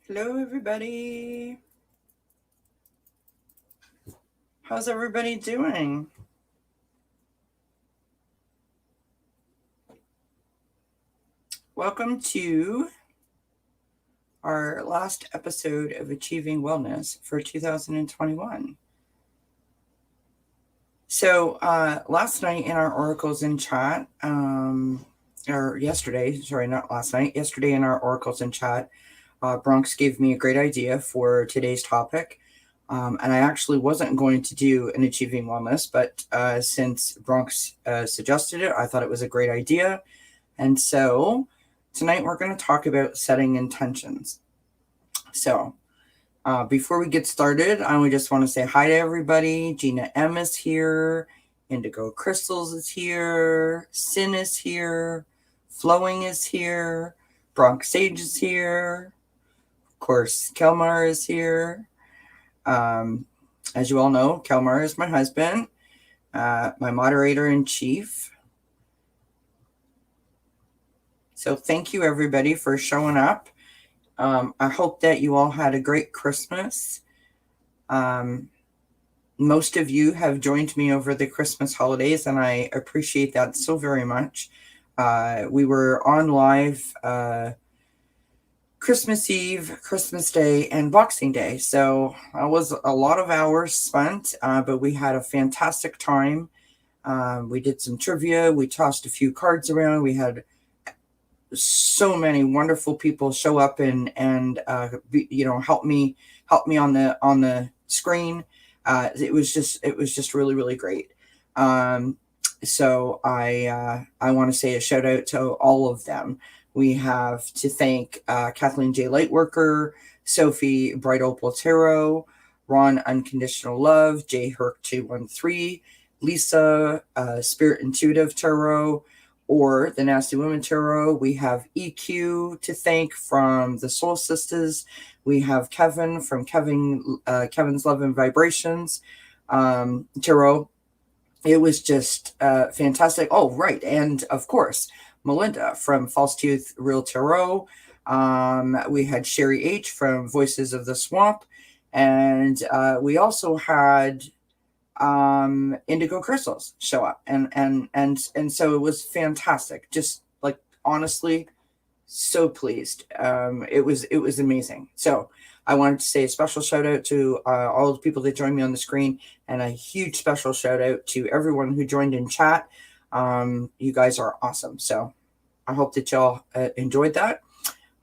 Hello, everybody. How's everybody doing? Welcome to our last episode of Achieving Wellness for 2021. So, last night in our Oracles in chat, or yesterday, sorry, not last night, yesterday in our Oracles in chat, Bronx gave me a great idea for today's topic. And I actually wasn't going to do an Achieving Wellness, but since Bronx suggested it, I thought it was a great idea. And so tonight we're going to talk about setting intentions. So before we get started, I just want to say hi to everybody. Gina M is here. Indigo Crystals is here. Sin is here. Flowing is here. Bronx Sage is here. Of course, Kelmar is here. As you all know, Kelmar is my husband, my moderator in chief. So thank you, everybody, for showing up. I hope that you all had a great Christmas. Most of you have joined me over the Christmas holidays, and I appreciate that so very much. We were on live Christmas Eve, Christmas Day, and Boxing Day. So it was a lot of hours spent, but we had a fantastic time. We did some trivia. We tossed a few cards around. We had so many wonderful people show up and help me on the screen. It was just really great. So I want to say a shout out to all of them. We have to thank Kathleen J. Lightworker, Sophie Bright Opal Tarot, Ron Unconditional Love, J Herc 213, Lisa Spirit Intuitive Tarot, or the Nasty Women Tarot. We have EQ to thank from the Soul Sisters. We have Kevin from Kevin's Love and Vibrations Tarot. It was just fantastic. Oh, right. And of course, Melinda from False Tooth Real Tarot. We had Sherry H from Voices of the Swamp. And we also had Indigo Crystals show up, and so it was fantastic. Just like, honestly, so pleased. It was amazing. So I wanted to say a special shout out to all the people that joined me on the screen, and a huge special shout out to everyone who joined in chat. You guys are awesome. So I hope that y'all enjoyed that.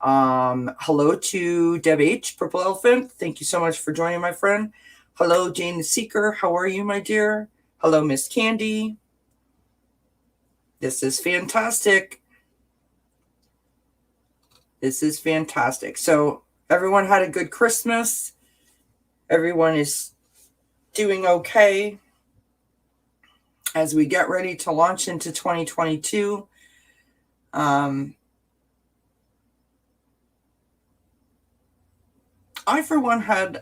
Hello to Deb H, Purple Elephant. Thank you so much for joining, my friend. Hello, Jane the Seeker. How are you, my dear? Hello, Miss Candy. This is fantastic. This is fantastic. So everyone had a good Christmas. Everyone is doing okay as we get ready to launch into 2022. I, for one, had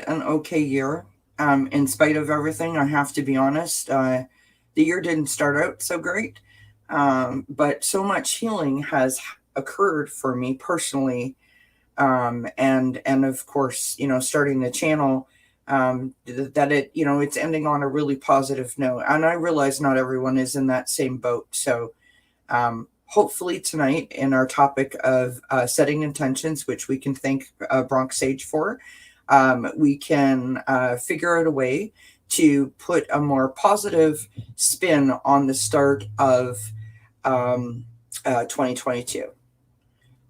an okay year. In spite of everything, I have to be honest. The year didn't start out so great, but so much healing has occurred for me personally, and of course, starting the channel, that it's ending on a really positive note. And I realize not everyone is in that same boat. So hopefully tonight, in our topic of setting intentions, which we can thank Bronx Sage for, we can figure out a way to put a more positive spin on the start of 2022.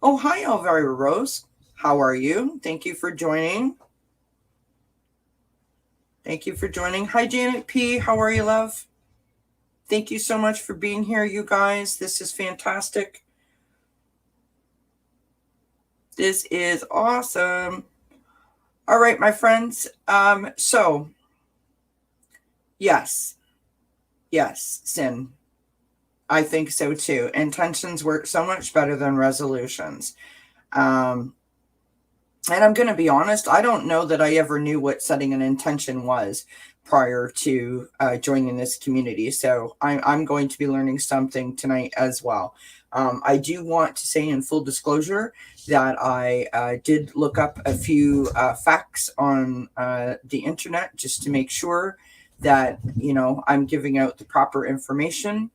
Oh, hi, Elvira Rose. How are you? Thank you for joining. Thank you for joining. Hi, Janet P. How are you, love? Thank you so much for being here, you guys. This is fantastic. This is awesome. All right, my friends. So, yes, Sin. I think so too. Intentions work so much better than resolutions. And I'm going to be honest, I don't know that I ever knew what setting an intention was prior to joining this community. So I'm going to be learning something tonight as well. I do want to say in full disclosure that I did look up a few facts on the internet just to make sure that, I'm giving out the proper information.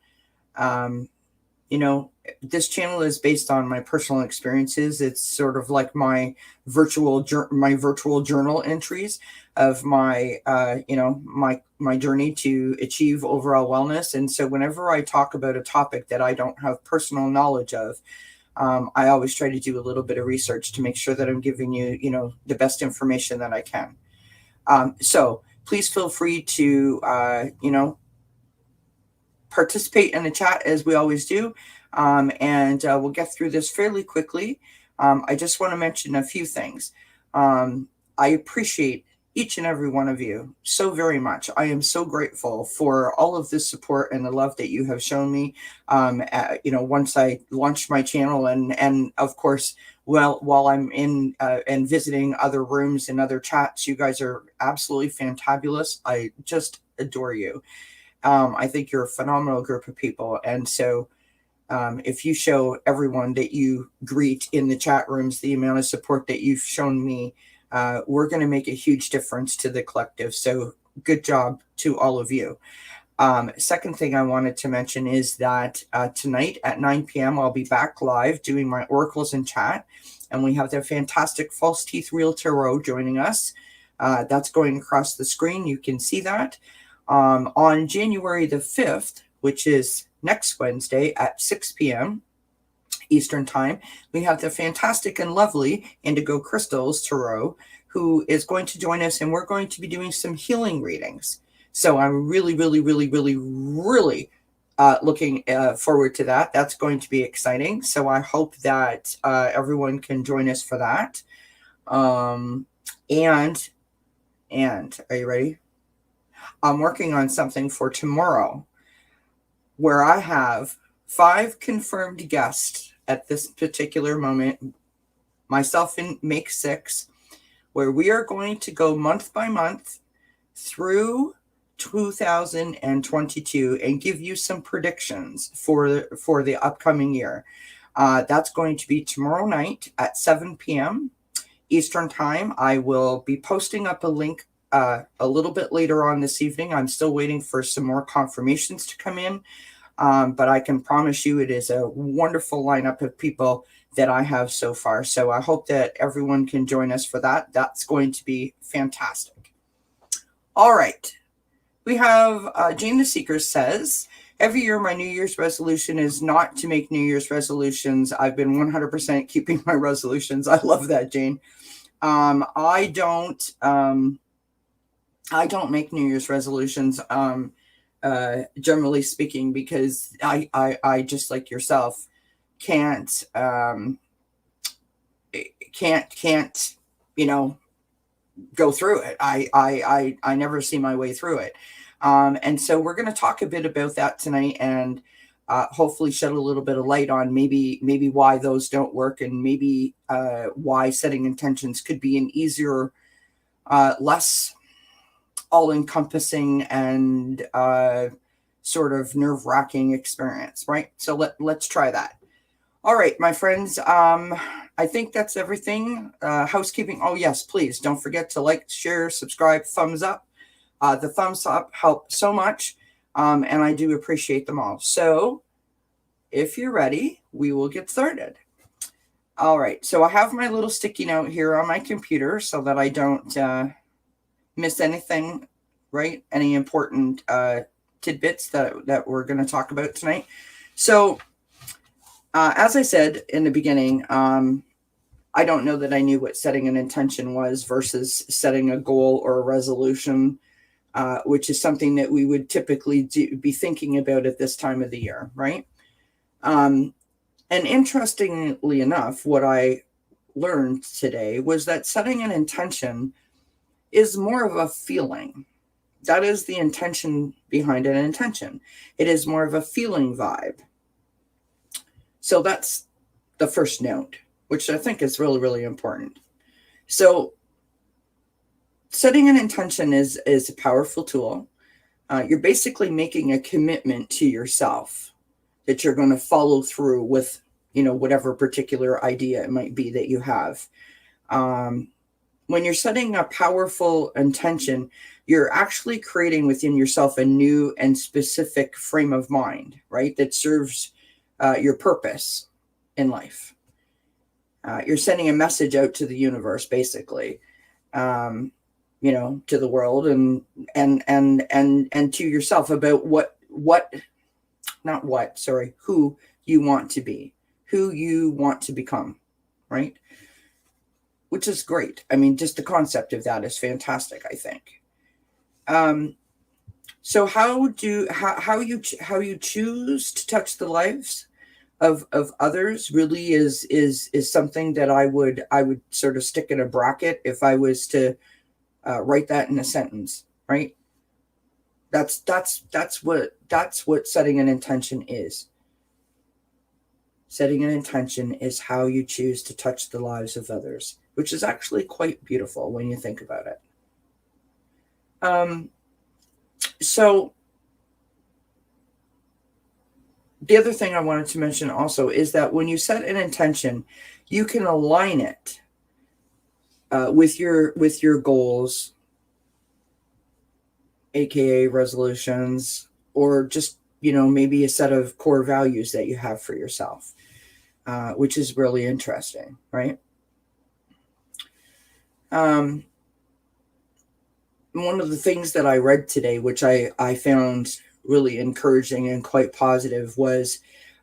Um, this channel is based on my personal experiences. It's sort of like my virtual journal entries of my my journey to achieve overall wellness. And so whenever I talk about a topic that I don't have personal knowledge of, I always try to do a little bit of research to make sure that I'm giving you, the best information that I can. So please feel free to participate in the chat as we always do. And we'll get through this fairly quickly. I just want to mention a few things. I appreciate each and every one of you so very much. I am so grateful for all of the support and the love that you have shown me. Once I launched my channel, and of course, while I'm in and visiting other rooms and other chats, you guys are absolutely fantabulous. I just adore you. I think you're a phenomenal group of people. And so if you show everyone that you greet in the chat rooms the amount of support that you've shown me, we're going to make a huge difference to the collective. So good job to all of you. Second thing I wanted to mention is that tonight at 9 p.m. I'll be back live doing my oracles in chat. And we have the fantastic False Teeth Real Tarot joining us. That's going across the screen. You can see that. On January the 5th, which is next Wednesday at 6 p.m. Eastern Time, we have the fantastic and lovely Indigo Crystals Tarot, who is going to join us, and we're going to be doing some healing readings. So I'm really, really, really, really, really looking forward to that. That's going to be exciting. So I hope that everyone can join us for that. And are you ready? I'm working on something for tomorrow where I have 5 confirmed guests at this particular moment, myself and Make 6, where we are going to go month by month through 2022 and give you some predictions for the upcoming year. That's going to be tomorrow night at 7 p.m. Eastern Time. I will be posting up a link a little bit later on this evening. I'm still waiting for some more confirmations to come in, but I can promise you it is a wonderful lineup of people that I have so far. So I hope that everyone can join us for that. That's going to be fantastic. All right. We have Jane the Seeker says, every year my New Year's resolution is not to make New Year's resolutions. I've been 100% keeping my resolutions. I love that, Jane. I don't make New Year's resolutions, generally speaking, because I just like yourself can't, go through it. I never see my way through it. And so we're going to talk a bit about that tonight, and hopefully shed a little bit of light on maybe why those don't work, and maybe why setting intentions could be an easier, less all-encompassing and sort of nerve-wracking experience, right? So let's try that. All right, my friends, I think that's everything. Housekeeping. Oh, yes, please don't forget to like, share, subscribe, thumbs up. The thumbs up help so much, and I do appreciate them all. So if you're ready, we will get started. All right, so I have my little sticky note here on my computer so that I don't miss anything, right? Any important tidbits that we're going to talk about tonight. So as I said in the beginning, I don't know that I knew what setting an intention was versus setting a goal or a resolution, which is something that we would typically be thinking about at this time of the year, right? And interestingly enough, what I learned today was that setting an intention is more of a feeling. That is the intention behind an intention. It is more of a feeling vibe. So that's the first note, which I think is really, really important. So setting an intention is a powerful tool. You're basically making a commitment to yourself. that you're going to follow through with, whatever particular idea it might be that you have. When you're setting a powerful intention, you're actually creating within yourself a new and specific frame of mind, right? That serves your purpose in life. You're sending a message out to the universe, basically, to the world and to yourself about who you want to be, who you want to become, right? Which is great. I mean, just the concept of that is fantastic, I think. So how you choose to touch the lives of others really is something that I would sort of stick in a bracket if I was to write that in a sentence, right? That's what setting an intention is. Setting an intention is how you choose to touch the lives of others, which is actually quite beautiful when you think about it. So the other thing I wanted to mention also is that when you set an intention, you can align it with your goals, aka resolutions, or just maybe a set of core values that you have for yourself, which is really interesting, right? One of the things that I read today, which I found really encouraging and quite positive, was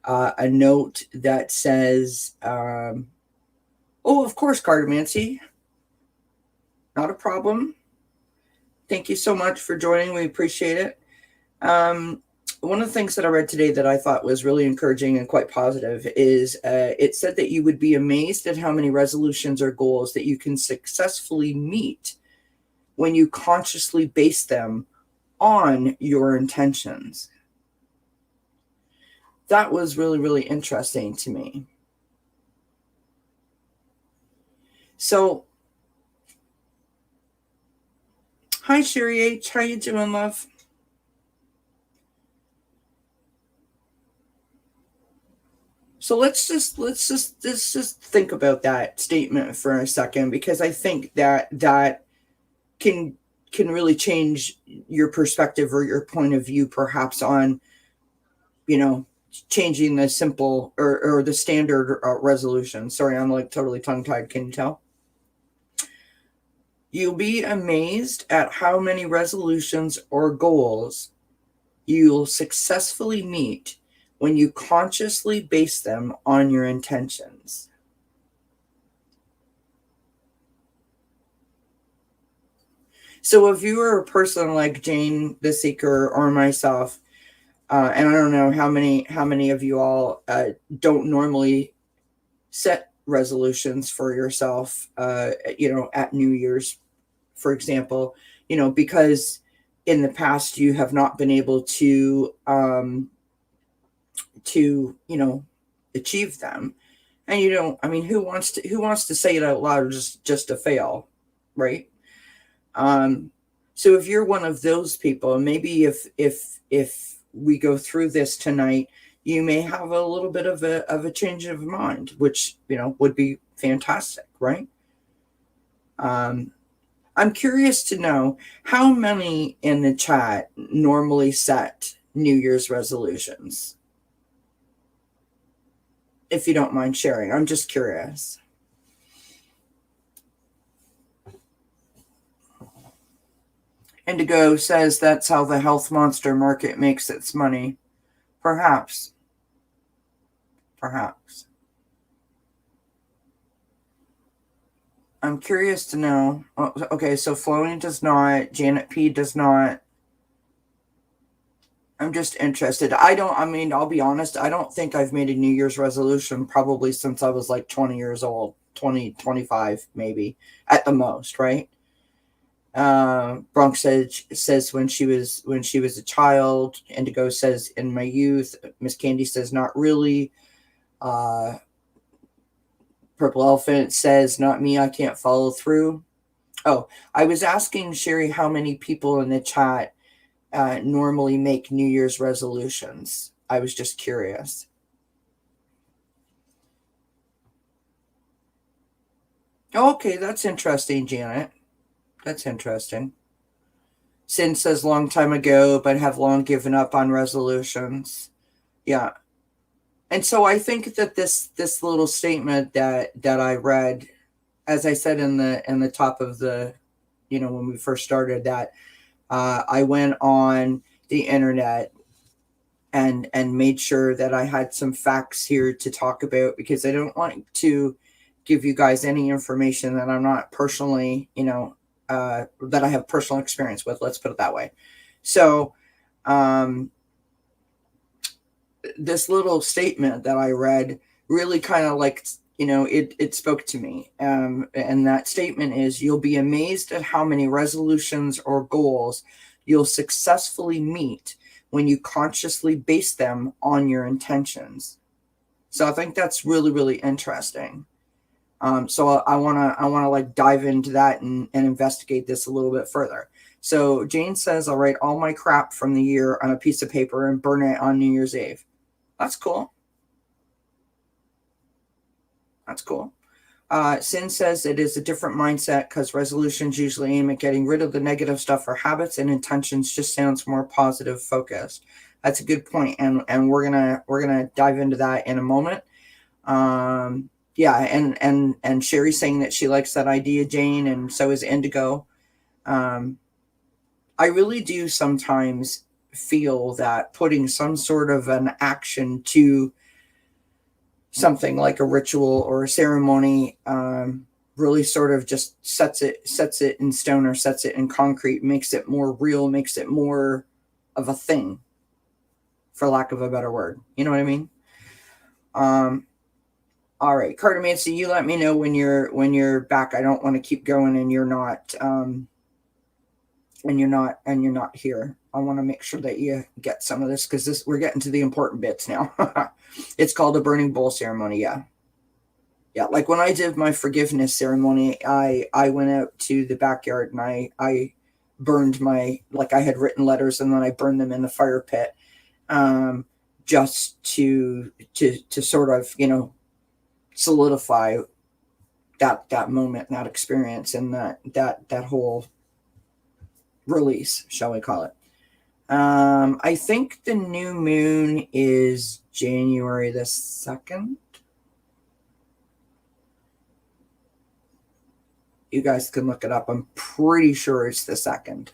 a note that says, oh, of course, Cartomancy, not a problem. Thank you so much for joining. We appreciate it. One of the things that I read today that I thought was really encouraging and quite positive is it said that you would be amazed at how many resolutions or goals that you can successfully meet when you consciously base them on your intentions. That was really, really interesting to me. So, hi Sherry H, how you doing, love? So let's just think about that statement for a second, because I think that can really change your perspective or your point of view, perhaps, on changing the simple or the standard resolution. Sorry, I'm like totally tongue-tied. Can you tell? You'll be amazed at how many resolutions or goals you'll successfully meet when you consciously base them on your intentions. So if you are a person like Jane the Seeker or myself, and I don't know how many of you all don't normally set resolutions for yourself, at New Year's, for example, because in the past you have not been able to achieve them, and who wants to say it out loud just to fail, right? So if you're one of those people, maybe if we go through this tonight, you may have a little bit of a change of mind, which would be fantastic, right? I'm curious to know how many in the chat normally set New Year's resolutions. If you don't mind sharing, I'm just curious. Indigo says that's how the health monster market makes its money. Perhaps. I'm curious to know. Oh, okay, so Flowing does not. Janet P does not. I'm just interested. I'll be honest, I don't think I've made a New Year's resolution probably since I was like 20 years old, 20, 25 maybe, at the most, right? Bronx says when she was a child. Indigo says in my youth. Miss Candy says not really. Purple Elephant says not me, I can't follow through. Oh, I was asking Sherry how many people in the chat normally make New Year's resolutions. I was just curious. Okay, that's interesting, Janet. That's interesting. Sin says long time ago, but have long given up on resolutions. Yeah. And so I think that this little statement that I read, as I said in the top of the, when we first started, that I went on the internet and made sure that I had some facts here to talk about, because I don't want to give you guys any information that I'm not personally, that I have personal experience with. Let's put it that way. So, this little statement that I read really kind of like, it spoke to me. And that statement is, you'll be amazed at how many resolutions or goals you'll successfully meet when you consciously base them on your intentions. So I think that's really, really interesting. So I want to like dive into that and investigate this a little bit further. So Jane says, I'll write all my crap from the year on a piece of paper and burn it on New Year's Eve. That's cool. That's cool. Sin says it is a different mindset because resolutions usually aim at getting rid of the negative stuff or habits, and intentions just sounds more positive focused. That's a good point, and we're gonna dive into that in a moment. Yeah, and Sherry's saying that she likes that idea, Jane, and so is Indigo. I really do sometimes feel that putting some sort of an action to something like a ritual or a ceremony really sort of just sets it in stone, or sets it in concrete, makes it more real, makes it more of a thing, for lack of a better word. You know what I mean? All right, Cartomancy, you let me know when you're back. I don't want to keep going and you're not here. I want to make sure that you get some of this, because we're getting to the important bits now. It's called a burning bowl ceremony. Yeah. Like when I did my forgiveness ceremony, I went out to the backyard and I burned I had written letters, and then I burned them in the fire pit, just to sort of, solidify that moment, that experience, and that whole release, shall we call it. I think the new moon is January the 2nd. You guys can look it up. I'm pretty sure it's the 2nd.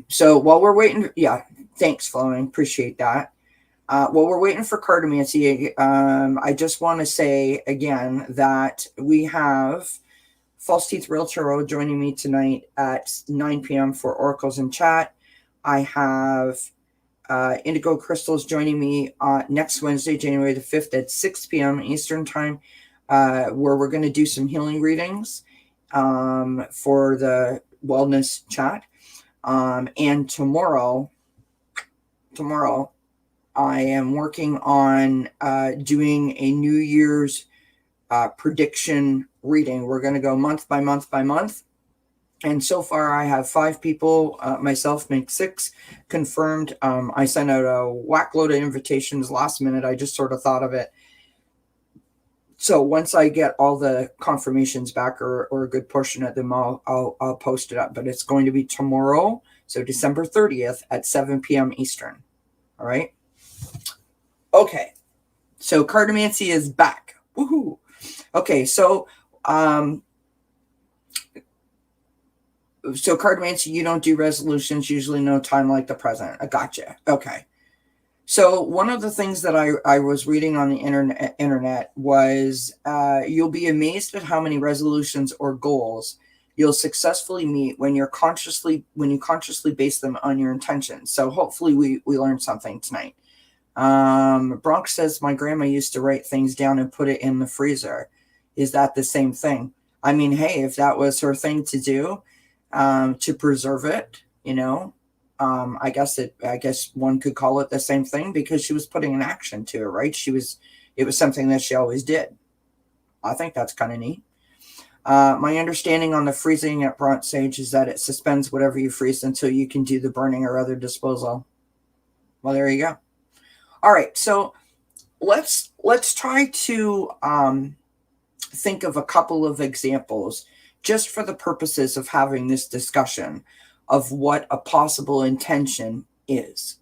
So while we're waiting, thanks, Flowing. Appreciate that. While we're waiting for Cartomancy, I just want to say again that we have False Teeth Real Tarot joining me tonight at 9 p.m. for Oracles and Chat. I have Indigo Crystals joining me next Wednesday, January the 5th at 6 p.m. Eastern Time, where we're going to do some healing readings for the wellness chat. And tomorrow, I am working on doing a New Year's prediction reading. We're going to go month by month by month. And so far I have 5 people, myself make 6 confirmed. I sent out a whack load of invitations last minute. I just sort of thought of it. So once I get all the confirmations back, or a good portion of them, I'll post it up. But it's going to be tomorrow, so December 30th at 7 p.m. Eastern. All right. Okay. So Cartomancy is back. Woohoo. Okay, so Cartomancy, you don't do resolutions, usually no time like the present. I gotcha. Okay. So one of the things that I was reading on the internet was you'll be amazed at how many resolutions or goals you'll successfully meet when you consciously base them on your intentions. So hopefully we learned something tonight. Bronx says, my grandma used to write things down and put it in the freezer. Is that the same thing? I mean, hey, if that was her thing to do, to preserve it, I guess one could call it the same thing, because she was putting an action to it, right? It was something that she always did. I think that's kind of neat. My understanding on the freezing at Bronze Age is that it suspends whatever you freeze until you can do the burning or other disposal. Well, there you go. All right, so let's try to think of a couple of examples just for the purposes of having this discussion of what a possible intention is.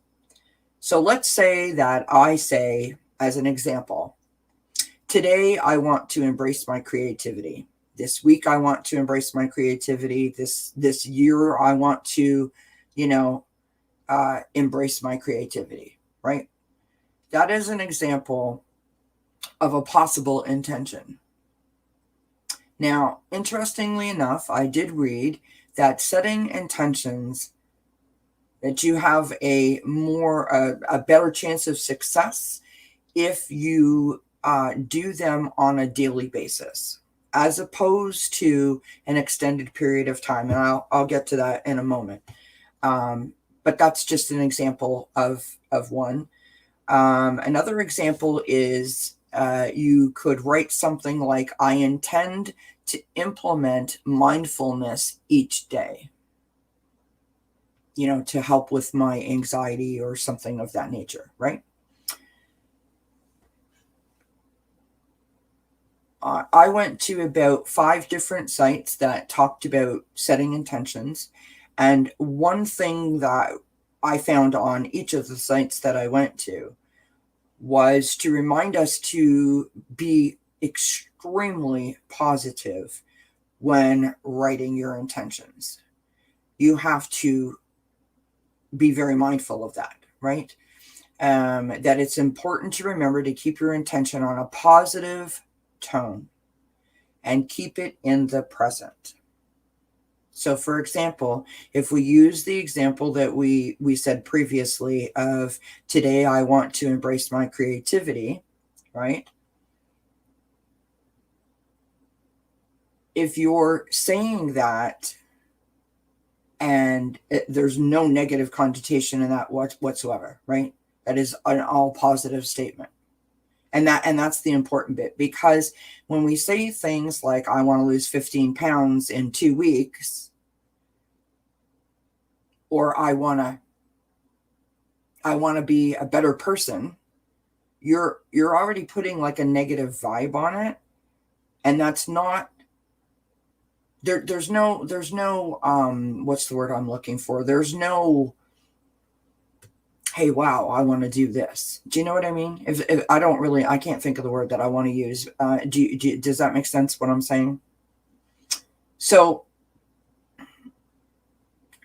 So let's say that I say, as an example, today I want to embrace my creativity. This week I want to embrace my creativity. This year I want to, embrace my creativity, right? That is an example of a possible intention. Now, interestingly enough, I did read that setting intentions, that you have a better chance of success if you do them on a daily basis, as opposed to an extended period of time. And I'll get to that in a moment. But that's just an example of one. Another example is you could write something like, I intend to implement mindfulness each day, to help with my anxiety or something of that nature, right? I went to about 5 different sites that talked about setting intentions. And one thing that I found on each of the sites that I went to was to remind us to be extremely positive when writing your intentions. You have to be very mindful of that, right? That it's important to remember to keep your intention on a positive tone and keep it in the present. So, for example, if we use the example that we said previously of today I want to embrace my creativity, right? If you're saying that and there's no negative connotation in that whatsoever, right? That is an all positive statement. And that's the important bit, because when we say things like, I want to lose 15 pounds in 2 weeks, or I want to be a better person, you're already putting like a negative vibe on it. And that's not, there's no what's the word I'm looking for? There's no, hey, wow, I want to do this. Do you know what I mean? If I can't think of the word that I want to use. Does that make sense what I'm saying? So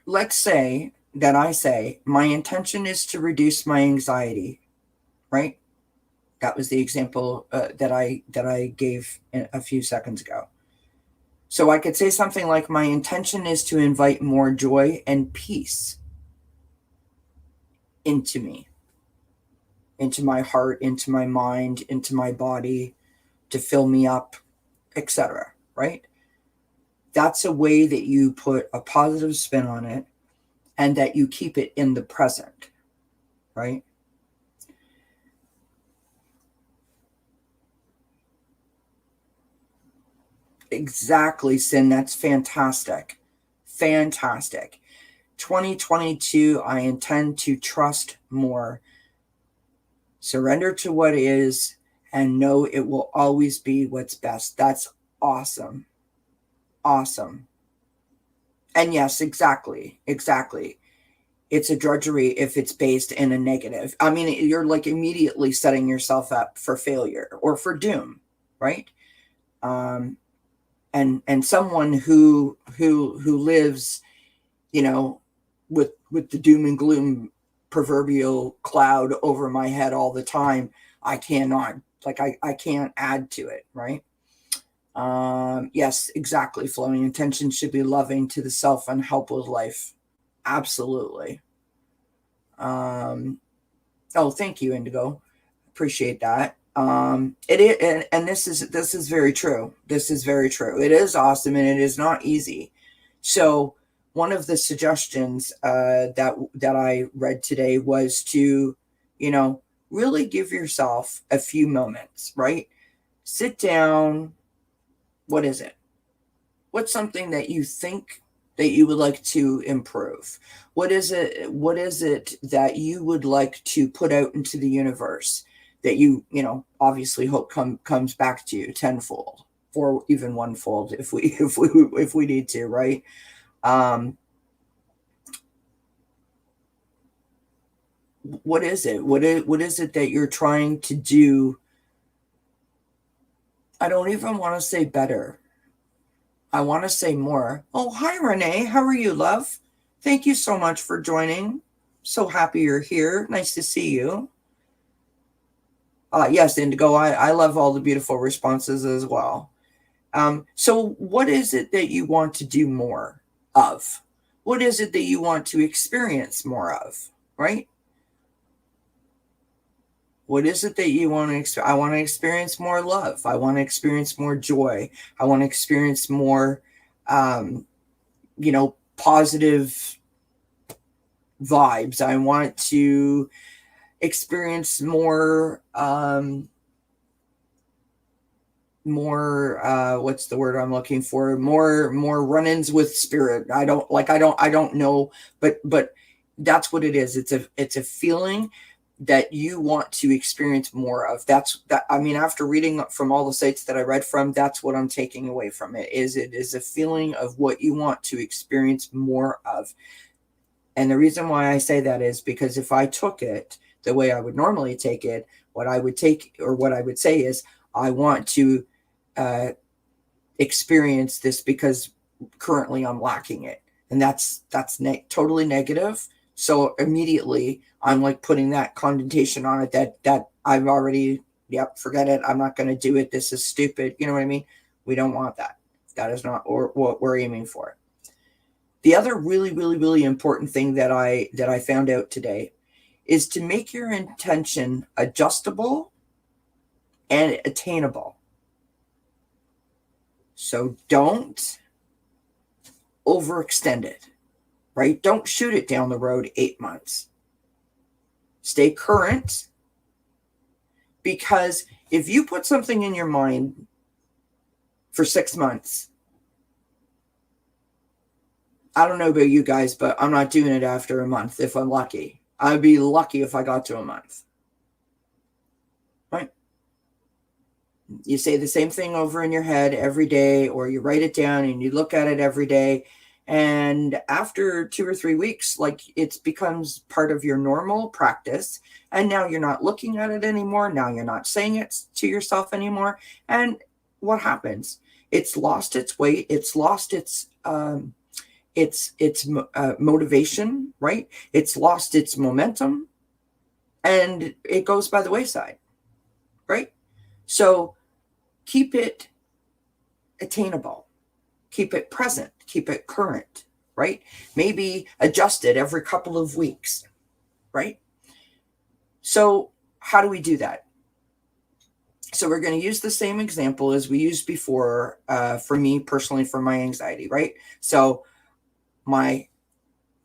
let's say that I say, my intention is to reduce my anxiety, right? That was the example that I gave a few seconds ago. So I could say something like, my intention is to invite more joy and peace into me, into my heart, into my mind, into my body, to fill me up, etc. Right? That's a way that you put a positive spin on it and that you keep it in the present, right? Exactly, Sin. That's fantastic. Fantastic. 2022, I intend to trust more, surrender to what is, and know it will always be what's best. That's awesome. Awesome. And yes, exactly. It's a drudgery if it's based in a negative. I mean, you're like immediately setting yourself up for failure or for doom, right? And someone who lives, with the doom and gloom proverbial cloud over my head all the time, I cannot, I can't add to it, right? Yes, exactly. Flowing intention should be loving to the self and help with life. Absolutely. Oh, thank you, Indigo. Appreciate that. It is, and this is very true. This is very true. It is awesome, and it is not easy. So, one of the suggestions that I read today was to, really give yourself a few moments. Right, sit down. What is it? What's something that you think that you would like to improve? What is it that you would like to put out into the universe that obviously hope comes back to you tenfold or even onefold if we if we need to, right? Um, what is it? What is it that you're trying to do? I don't even want to say better. I want to say more. Oh, hi, Renee. How are you, love? Thank you so much for joining. So happy you're here. Nice to see you. Yes, Indigo, I love all the beautiful responses as well. So, what is it that you want to do more of? What is it that you want to experience more of, right? What is it that you want to experience? I want to experience more love. I want to experience more joy. I want to experience more, positive vibes. I want to experience more what's the word I'm looking for, more run-ins with spirit. I don't know, but that's what it is. It's a feeling that you want to experience more of. I mean, after reading from all the sites that I read from, that's what I'm taking away from it. It is a feeling of what you want to experience more of. And the reason why I say that is because if I took it the way I would normally take it, what I would say is, I want to experience this because currently I'm lacking it. And that's totally negative. So immediately I'm like putting that connotation on it that I've already, yep, forget it. I'm not going to do it. This is stupid. You know what I mean? We don't want that. That is not what we're aiming for. The other really, really, really important thing that I found out today is to make your intention adjustable and attainable. So don't overextend it, right? Don't shoot it down the road 8 months. Stay current, because if you put something in your mind for 6 months, I don't know about you guys, but I'm not doing it after a month if I'm lucky. I'd be lucky if I got to a month. Right? You say the same thing over in your head every day, or you write it down and you look at it every day. And after 2 or 3 weeks, like, it becomes part of your normal practice. And now you're not looking at it anymore. Now you're not saying it to yourself anymore. And what happens? It's lost its weight. It's lost its motivation, right? It's lost its momentum, and it goes by the wayside, right? So keep it attainable, keep it present, keep it current, right? Maybe adjust it every couple of weeks, right? So how do we do that? So we're going to use the same example as we used before, for me personally, for my anxiety, right? So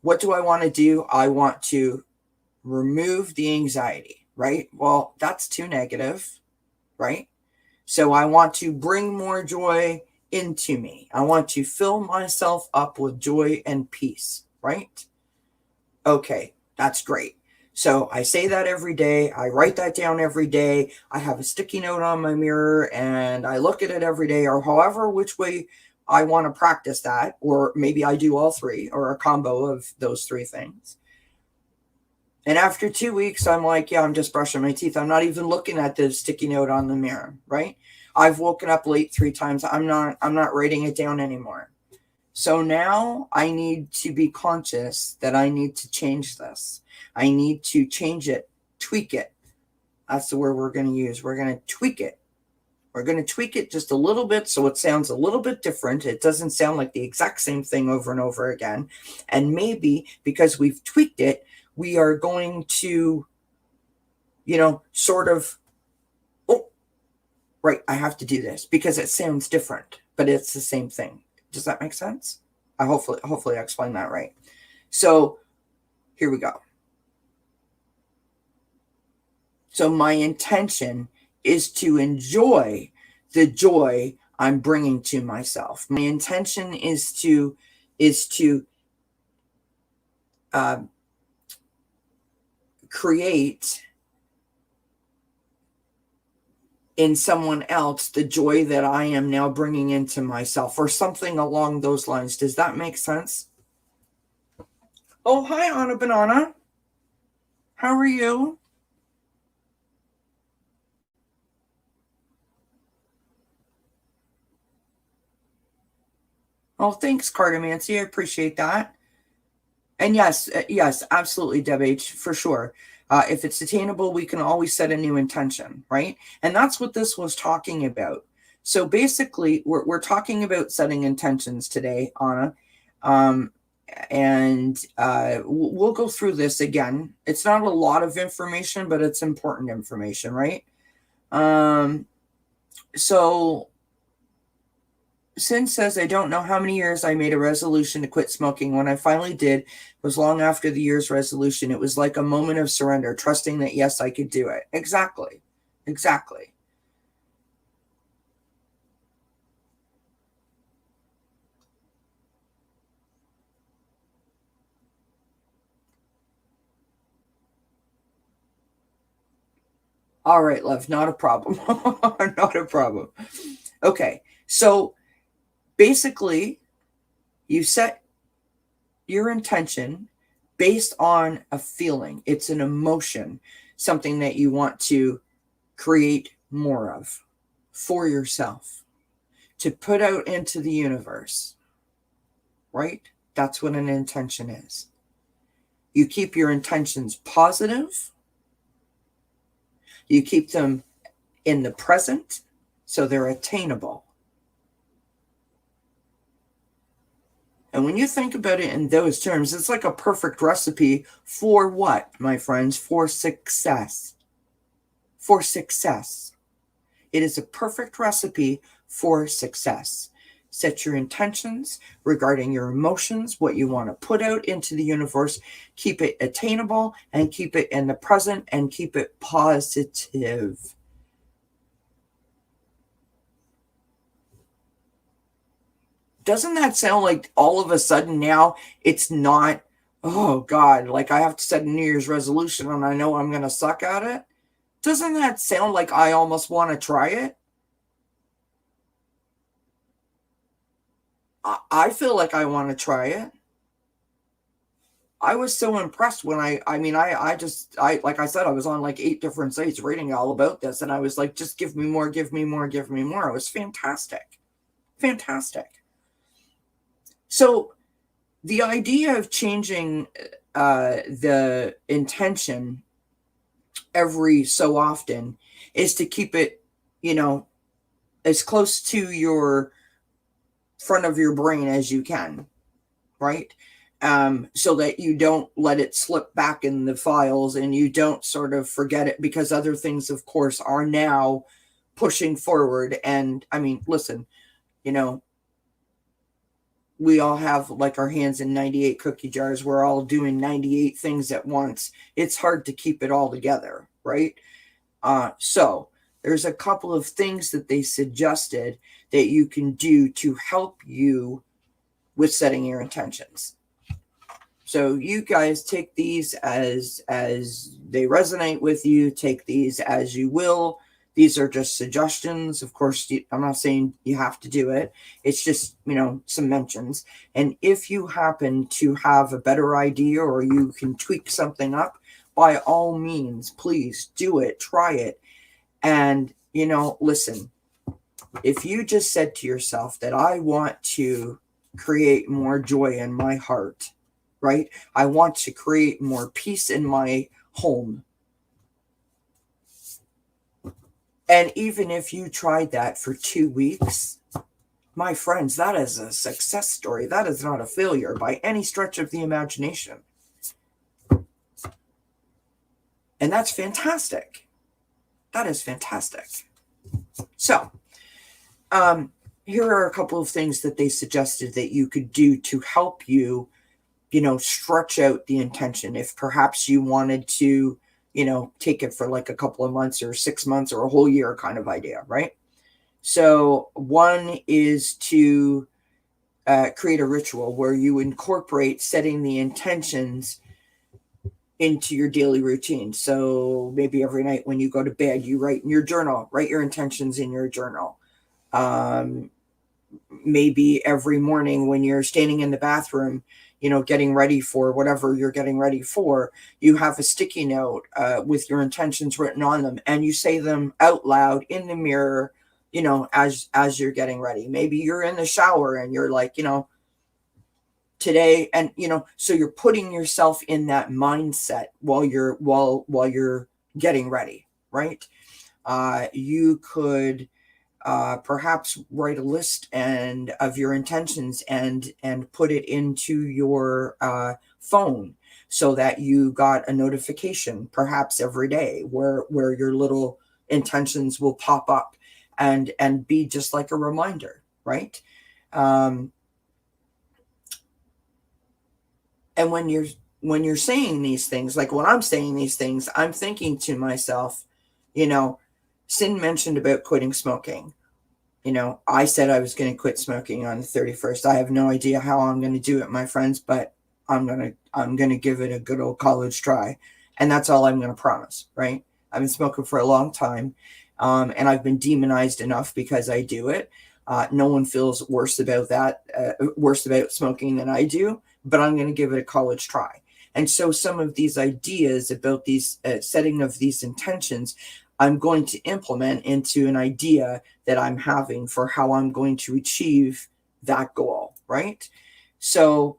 what do I want to do? I want to remove the anxiety, right? Well, that's too negative, right? So I want to bring more joy into me. I want to fill myself up with joy and peace, right? Okay, that's great. So I say that every day. I write that down every day. I have a sticky note on my mirror and I look at it every day, or however which way I want to practice that. Or maybe I do all three, or a combo of those three things. And after 2 weeks, I'm like, yeah, I'm just brushing my teeth. I'm not even looking at the sticky note on the mirror, right? I've woken up late 3 times. I'm not writing it down anymore. So now I need to be conscious that I need to change this. I need to change it, tweak it. That's the word we're going to use. We're going to tweak it. We're going to tweak it just a little bit so it sounds a little bit different. It doesn't sound like the exact same thing over and over again. And maybe because we've tweaked it, we are going to, sort of, oh, right, I have to do this because it sounds different, but it's the same thing. Does that make sense? Hopefully I explained that right. So here we go. So my intention is to enjoy the joy I'm bringing to myself. My intention is to create in someone else the joy that I am now bringing into myself, or something along those lines. Does that make sense? Oh, hi, Anna Banana. How are you? Oh, thanks, Cartomancy. I appreciate that. And yes, absolutely, Deb H, for sure. If it's attainable, we can always set a new intention, right? And that's what this was talking about. So basically, we're talking about setting intentions today, Anna. And we'll go through this again. It's not a lot of information, but it's important information, right? So Sin says, I don't know how many years I made a resolution to quit smoking. When I finally did, it was long after the year's resolution. It was like a moment of surrender, trusting that, yes, I could do it. Exactly. Exactly. All right, love, not a problem. Not a problem. Okay, so basically, you set your intention based on a feeling. It's an emotion, something that you want to create more of for yourself, to put out into the universe, right? That's what an intention is. You keep your intentions positive, you keep them in the present so they're attainable. And when you think about it in those terms, it's like a perfect recipe for what, my friends? For success. For success. It is a perfect recipe for success. Set your intentions regarding your emotions, what you want to put out into the universe. Keep it attainable and keep it in the present and keep it positive. Doesn't that sound like all of a sudden now it's not, oh God, like I have to set a New Year's resolution and I know I'm going to suck at it? Doesn't that sound like I almost want to try it? I feel like I want to try it. I was so impressed when I like I said, I was on like 8 different sites reading all about this, and I was like, just give me more, give me more, give me more. It was fantastic. Fantastic. So the idea of changing the intention every so often is to keep it, as close to your front of your brain as you can, right? So that you don't let it slip back in the files and you don't sort of forget it, because other things, of course, are now pushing forward. And I mean, listen, we all have like our hands in 98 cookie jars. We're all doing 98 things at once. It's hard to keep it all together, right? So there's a couple of things that they suggested that you can do to help you with setting your intentions. So you guys take these as they resonate with you. Take these as you will. These are just suggestions. Of course, I'm not saying you have to do it. It's just, some mentions. And if you happen to have a better idea or you can tweak something up, by all means, please do it. Try it. And, listen, if you just said to yourself that I want to create more joy in my heart, right? I want to create more peace in my home. And even if you tried that for 2 weeks, my friends, that is a success story. That is not a failure by any stretch of the imagination. And that's fantastic. That is fantastic. So, here are a couple of things that they suggested that you could do to help you, stretch out the intention. If perhaps you wanted to, take it for like a couple of months or 6 months or a whole year kind of idea, right? So one is to create a ritual where you incorporate setting the intentions into your daily routine. So maybe every night when you go to bed, you write in your journal, write your intentions in your journal. Um, Maybe every morning when you're standing in the bathroom, getting ready for whatever you're getting ready for, you have a sticky note with your intentions written on them, and you say them out loud in the mirror, as you're getting ready. Maybe you're in the shower and you're like, today, and so you're putting yourself in that mindset while you're getting ready, right? You could perhaps write a list and of your intentions and put it into your phone, so that you got a notification perhaps every day where your little intentions will pop up and be just like a reminder, right? um, and when you're saying these things, like when I'm saying these things, I'm thinking to myself, you know Sin mentioned about quitting smoking. I said I was going to quit smoking on the 31st. I have no idea how I'm going to do it, my friends, but I'm going to give it a good old college try. And that's all I'm going to promise, right? I've been smoking for a long time. And I've been demonized enough because I do it. No one feels worse about worse about smoking than I do, but I'm going to give it a college try. And so some of these ideas about these setting of these intentions, I'm going to implement into an idea that I'm having for how I'm going to achieve that goal, right? So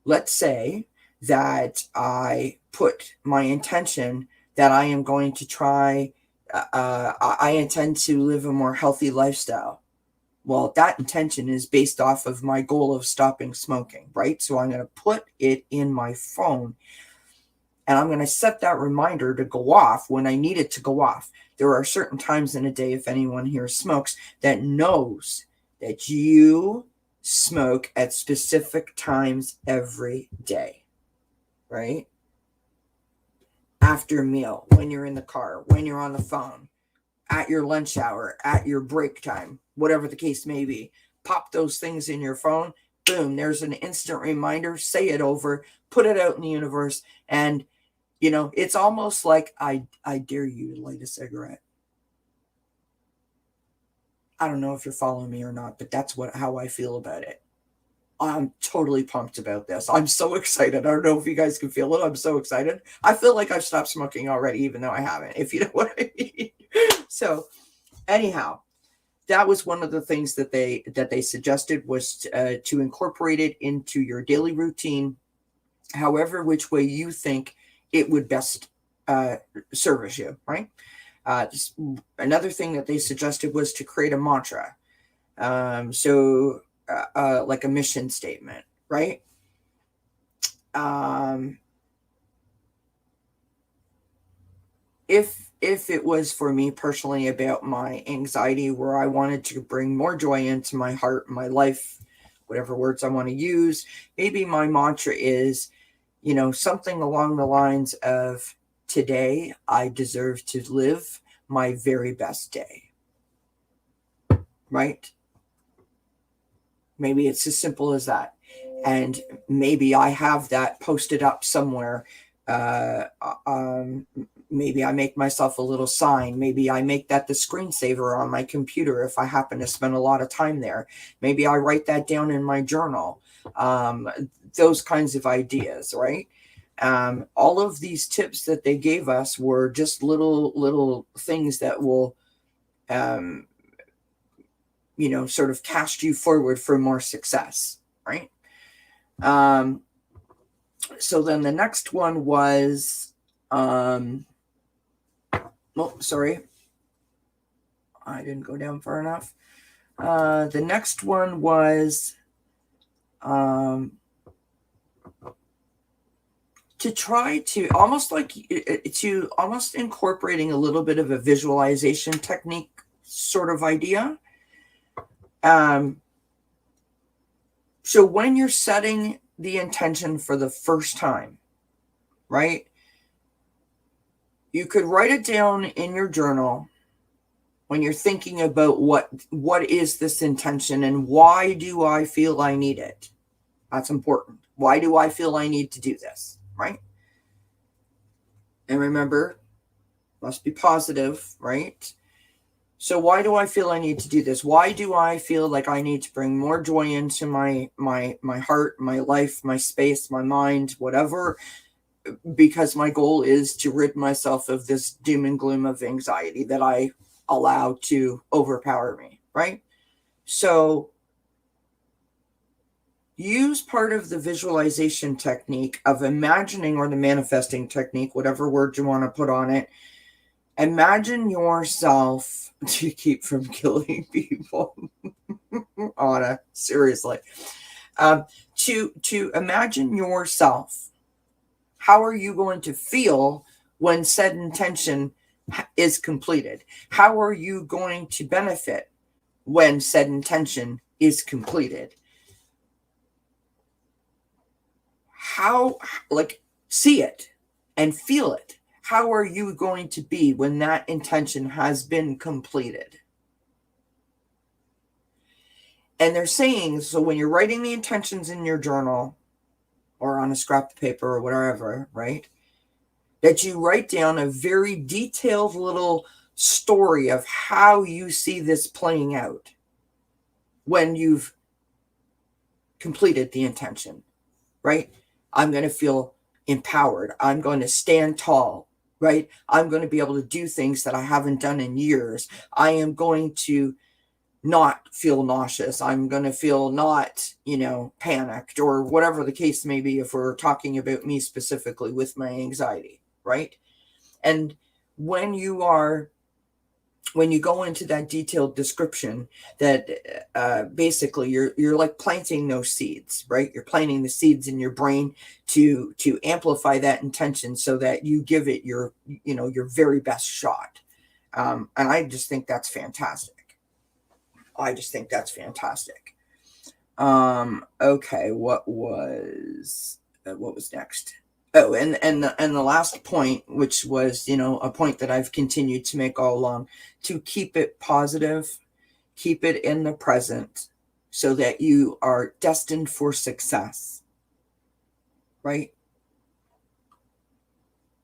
let's say that I put my intention that I am going to try, I intend to live a more healthy lifestyle. Well, that intention is based off of my goal of stopping smoking, right? So I'm going to put it in my phone, and I'm going to set that reminder to go off when I need it to go off. There are certain times in a day, if anyone here smokes, that knows that you smoke at specific times every day, right? After meal, when you're in the car, when you're on the phone, at your lunch hour, at your break time, whatever the case may be. Pop those things in your phone. Boom, there's an instant reminder. Say it over, put it out in the universe, and it's almost like I dare you to light a cigarette. I don't know if you're following me or not, but that's how I feel about it. I'm totally pumped about this. I'm so excited. I don't know if you guys can feel it. I'm so excited. I feel like I've stopped smoking already, even though I haven't, if you know what I mean. So anyhow, that was one of the things that they suggested, was to incorporate it into your daily routine, however which way you think it would best service you, right? Another thing that they suggested was to create a mantra. Like a mission statement, right? If it was for me personally about my anxiety, where I wanted to bring more joy into my heart, my life, whatever words I want to use, maybe my mantra is, something along the lines of, today I deserve to live my very best day, right? Maybe it's as simple as that. And maybe I have that posted up somewhere. Maybe I make myself a little sign. Maybe I make that the screensaver on my computer if I happen to spend a lot of time there. Maybe I write that down in my journal. Those kinds of ideas, right? All of these tips that they gave us were just little things that will sort of cast you forward for more success, right? So then the next one was, sorry, I didn't go down far enough. The next one was to try to almost incorporating a little bit of a visualization technique sort of idea. So when you're setting the intention for the first time, right? You could write it down in your journal, when you're thinking about what is this intention and why do I feel I need it? That's important. Why do I feel I need to do this, right? And remember, must be positive, right? So why do I feel I need to do this? Why do I feel like I need to bring more joy into my heart, my life, my space, my mind, whatever? Because my goal is to rid myself of this doom and gloom of anxiety that I allow to overpower me, right? So use part of the visualization technique of imagining, or the manifesting technique, whatever word you want to put on it. Imagine yourself to keep from killing people. Anna, seriously. To imagine yourself. How are you going to feel when said intention is completed? How are you going to benefit when said intention is completed? How, like, see it and feel it. How are you going to be when that intention has been completed? And they're saying, so when you're writing the intentions in your journal or on a scrap of paper or whatever, right, that you write down a very detailed little story of how you see this playing out when you've completed the intention, right? I'm going to feel empowered. I'm going to stand tall, right? I'm going to be able to do things that I haven't done in years. I am going to not feel nauseous. I'm going to feel not, panicked, or whatever the case may be if we're talking about me specifically with my anxiety, right? And when you go into that detailed description, that basically you're like planting those seeds, right? You're planting the seeds in your brain to amplify that intention so that you give it your very best shot. And I just think that's fantastic. Okay, what was next? Oh, and the last point, which was, a point that I've continued to make all along, to keep it positive, keep it in the present, so that you are destined for success, right?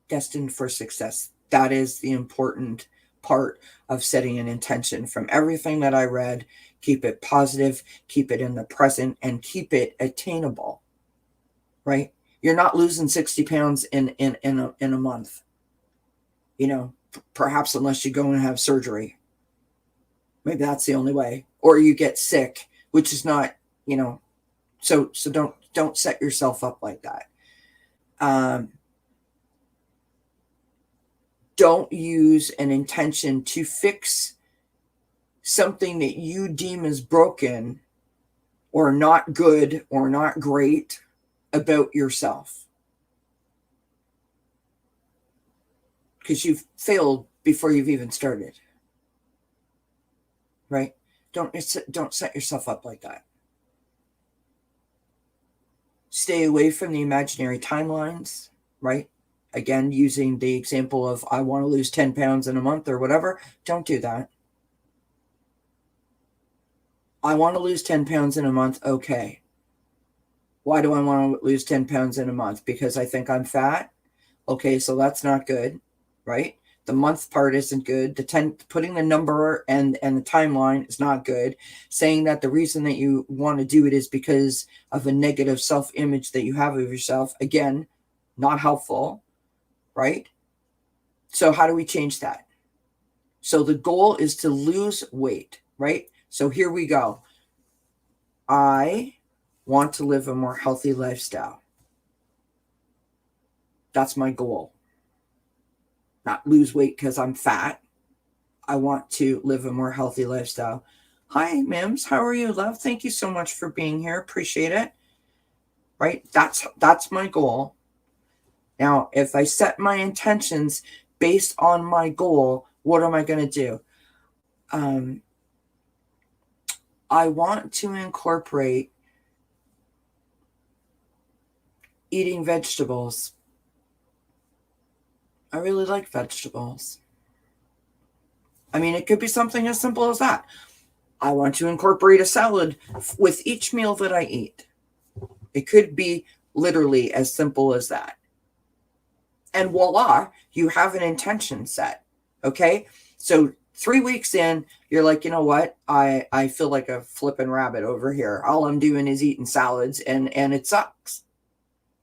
Destined for success. That is the important part of setting an intention. From everything that I read, keep it positive, keep it in the present, and keep it attainable, right? You're not losing 60 pounds in a month, perhaps, unless you go and have surgery. Maybe that's the only way. Or you get sick, which is not, so don't set yourself up like that. Don't use an intention to fix something that you deem as broken or not good or not great about yourself, because you've failed before you've even started, right? Don't set yourself up like that. Stay away from the imaginary timelines, right? Again, using the example of I want to lose 10 pounds in a month or whatever. Don't do that. I want to lose 10 pounds in a month. Okay. Why do I want to lose 10 pounds in a month? Because I think I'm fat. Okay, so that's not good, right? The month part isn't good. Putting the number and the timeline is not good. Saying that the reason that you want to do it is because of a negative self-image that you have of yourself, again, not helpful, right? So how do we change that? So the goal is to lose weight, right? So here we go. I want to live a more healthy lifestyle. That's my goal. Not lose weight because I'm fat. I want to live a more healthy lifestyle. Hi, Mims. How are you, love? Thank you so much for being here. Appreciate it. Right? That's my goal. Now, if I set my intentions based on my goal, what am I going to do? I want to incorporate eating vegetables. I really like vegetables. I mean, it could be something as simple as that. I want to incorporate a salad with each meal that I eat. It could be literally as simple as that. And voila, you have an intention set. Okay. So 3 weeks in, you're like, you know what? I feel like a flipping rabbit over here. All I'm doing is eating salads and it sucks.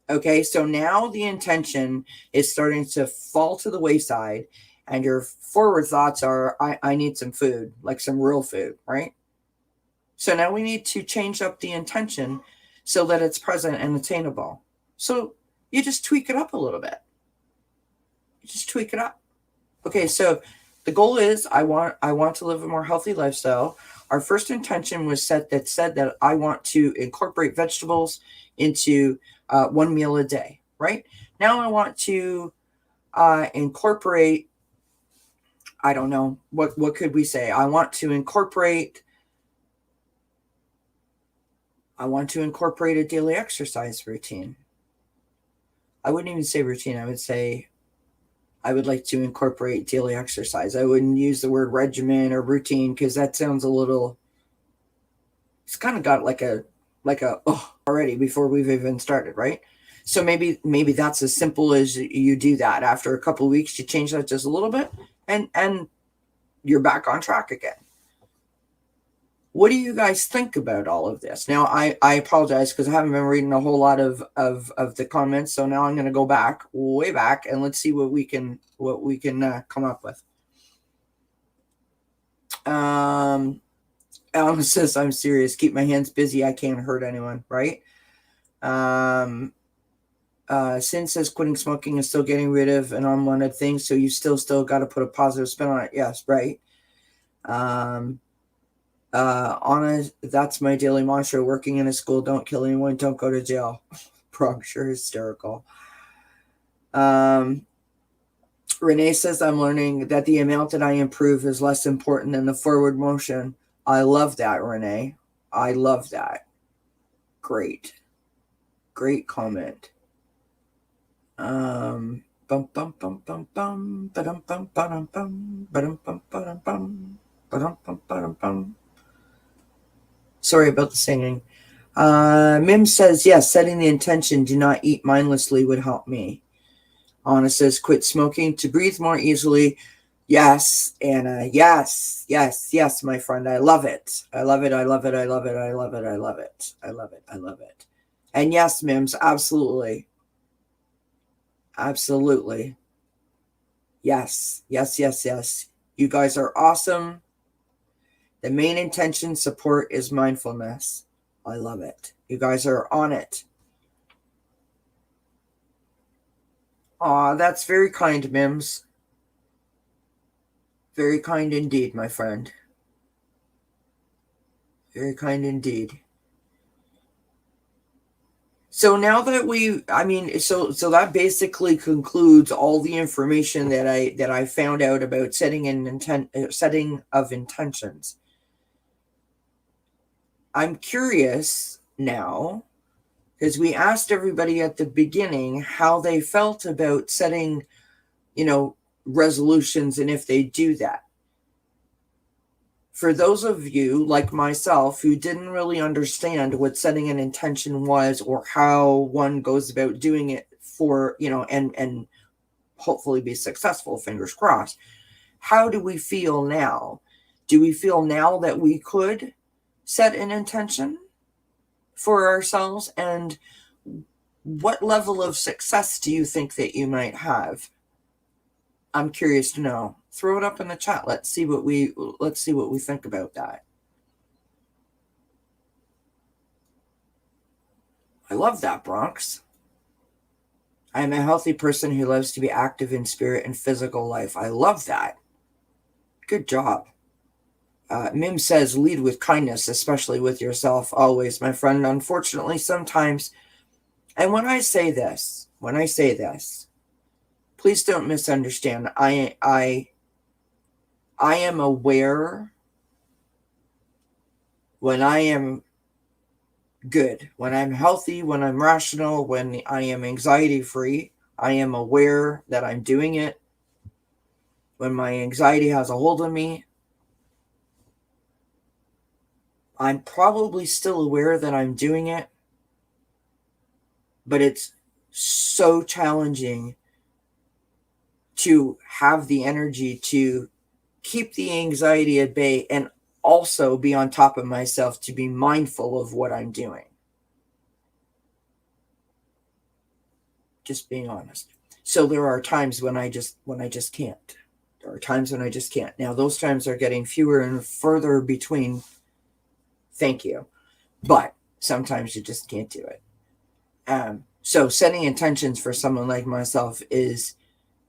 Okay. So now the intention is starting to fall to the wayside, and your forward thoughts are, I need some food, like some real food, right? So now we need to change up the intention so that it's present and attainable. So you just tweak it up a little bit. You just tweak it up. Okay, so the goal is I want to live a more healthy lifestyle. Our first intention was set that said that I want to incorporate vegetables into one meal a day, right? Now I want to incorporate, I don't know, what could we say? I want to incorporate a daily exercise routine. I wouldn't even say routine. I would say I would like to incorporate daily exercise. I wouldn't use the word regimen or routine because that sounds a little, it's kind of got like a already before we've even started, right? So maybe that's as simple as you do that. After a couple of weeks, you change that just a little bit, and you're back on track again. What do you guys think about all of this? Now, I apologize because I haven't been reading a whole lot of the comments. So now I'm going to go back, way back, and let's see what we can come up with. Alan says, I'm serious. Keep my hands busy. I can't hurt anyone, right? Sin says, quitting smoking is still getting rid of an unwanted thing. So you still got to put a positive spin on it. Yes, right. Anna, that's my daily mantra. Working in a school, don't kill anyone, don't go to jail. Bronx, sure hysterical. Renee says, I'm learning that the amount that I improve is less important than the forward motion. I love that, Renee. I love that. Great comment. Bum bum bum bum bum ba-dum bum ba-dum bum ba-dum bum ba-dum bum ba-dum bum ba-dum bum. Sorry about the singing. Mim says, yes, setting the intention, do not eat mindlessly would help me. Anna says, quit smoking to breathe more easily. Yes, Anna. Yes, my friend. I love it. I love it. And yes, Mims, absolutely. Yes. You guys are awesome. The main intention support is mindfulness. I love it. You guys are on it. Aw, that's very kind, Mims. Very kind indeed, my friend. Very kind indeed. So now that so that basically concludes all the information that I found out about setting of intentions. I'm curious now, because we asked everybody at the beginning how they felt about setting, resolutions and if they do that. For those of you like myself who didn't really understand what setting an intention was or how one goes about doing it for, and hopefully be successful, fingers crossed, how do we feel now? Do we feel now that we could set an intention for ourselves? And what level of success do you think that you might have? I'm curious to know. Throw it up in the chat. Let's see what we think about that. I love that, Bronx. I am a healthy person who loves to be active in spirit and physical life. I love that. Good job. Mim says, lead with kindness, especially with yourself, always, my friend. Unfortunately, sometimes, and when I say this, please don't misunderstand. I am aware when I am good, when I'm healthy, when I'm rational, when I am anxiety free. I am aware that I'm doing it. When my anxiety has a hold of me, I'm probably still aware that I'm doing it, but it's so challenging to have the energy to keep the anxiety at bay and also be on top of myself to be mindful of what I'm doing. Just being honest. So there are times when I just can't. There are times when I just can't. Now those times are getting fewer and further between. Thank you. But sometimes you just can't do it. So setting intentions for someone like myself is,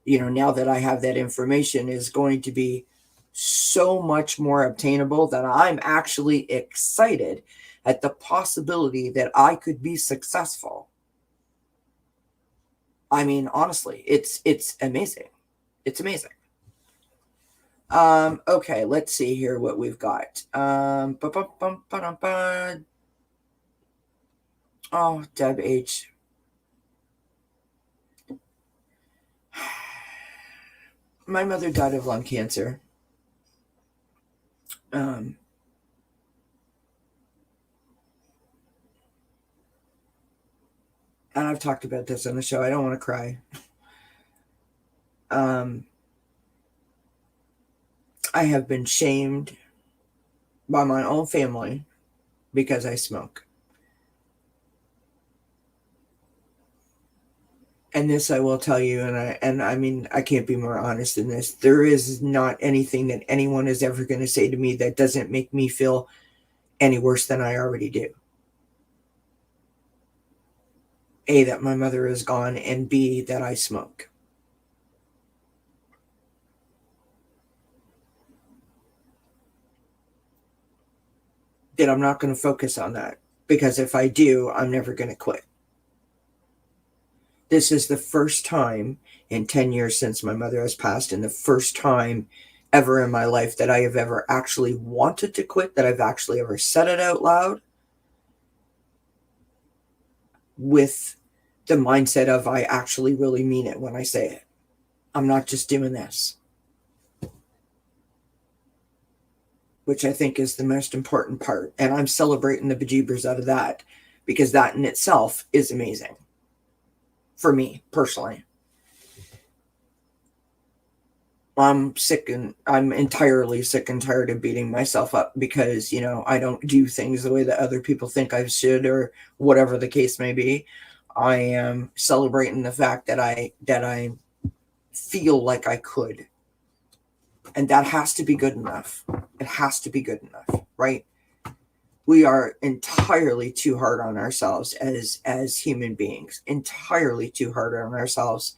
now that I have that information, is going to be so much more obtainable that I'm actually excited at the possibility that I could be successful. I mean, honestly, it's amazing. It's amazing. Okay, let's see here what we've got. Oh, Deb H. My mother died of lung cancer. And I've talked about this on the show. I don't want to cry. I have been shamed by my own family because I smoke. And this I will tell you, and I mean, I can't be more honest than this. There is not anything that anyone is ever going to say to me that doesn't make me feel any worse than I already do. A, that my mother is gone, and B, that I smoke. That I'm not going to focus on that, because if I do, I'm never going to quit. This is the first time in 10 years since my mother has passed, and the first time ever in my life that I have ever actually wanted to quit, that I've actually ever said it out loud with the mindset of I actually really mean it when I say it. I'm not just doing this. Which I think is the most important part. And I'm celebrating the bejeebers out of that, because that in itself is amazing. For me, personally. I'm entirely sick and tired of beating myself up because, I don't do things the way that other people think I should, or whatever the case may be. I am celebrating the fact that I feel like I could. And that has to be good enough. It has to be good enough, right? We are entirely too hard on ourselves as human beings. Entirely too hard on ourselves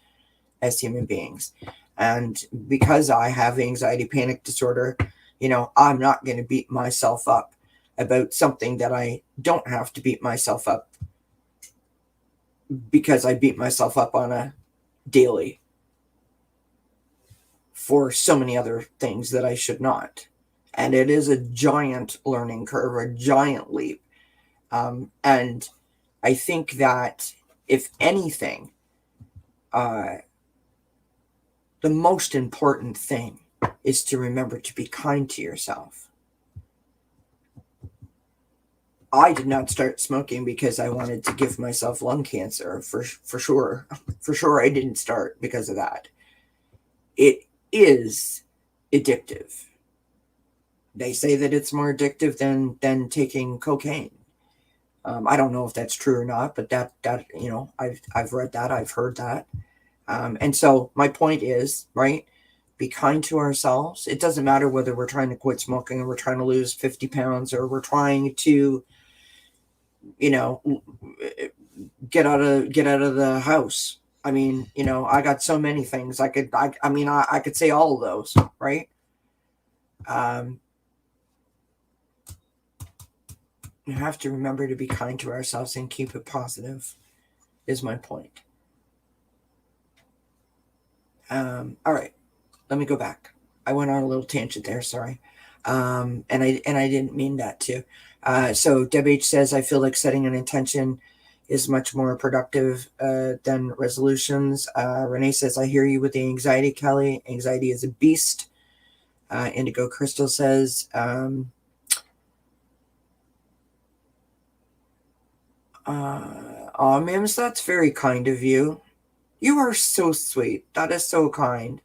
as human beings. And because I have anxiety panic disorder, I'm not going to beat myself up about something that I don't have to beat myself up, because I beat myself up on a daily for so many other things that I should not. And it is a giant learning curve, a giant leap. And I think that if anything, the most important thing is to remember to be kind to yourself. I did not start smoking because I wanted to give myself lung cancer, for sure. For sure, I didn't start because of that. It is addictive. They say that it's more addictive than taking cocaine. I don't know if that's true or not, but that I've read that, I've heard that. And so my point is, right, be kind to ourselves. It doesn't matter whether we're trying to quit smoking, or we're trying to lose 50 pounds, or we're trying to, get out of the house. I mean, I got so many things I could say all of those, right? You have to remember to be kind to ourselves and keep it positive, is my point. All right, let me go back. I went on a little tangent there, sorry. And I didn't mean that to. So Deb H says, I feel like setting an intention is much more productive than resolutions. Renee says, I hear you with the anxiety, Kelly. Anxiety is a beast. Indigo Crystal says, aw, Mims, that's very kind of you. You are so sweet. That is so kind.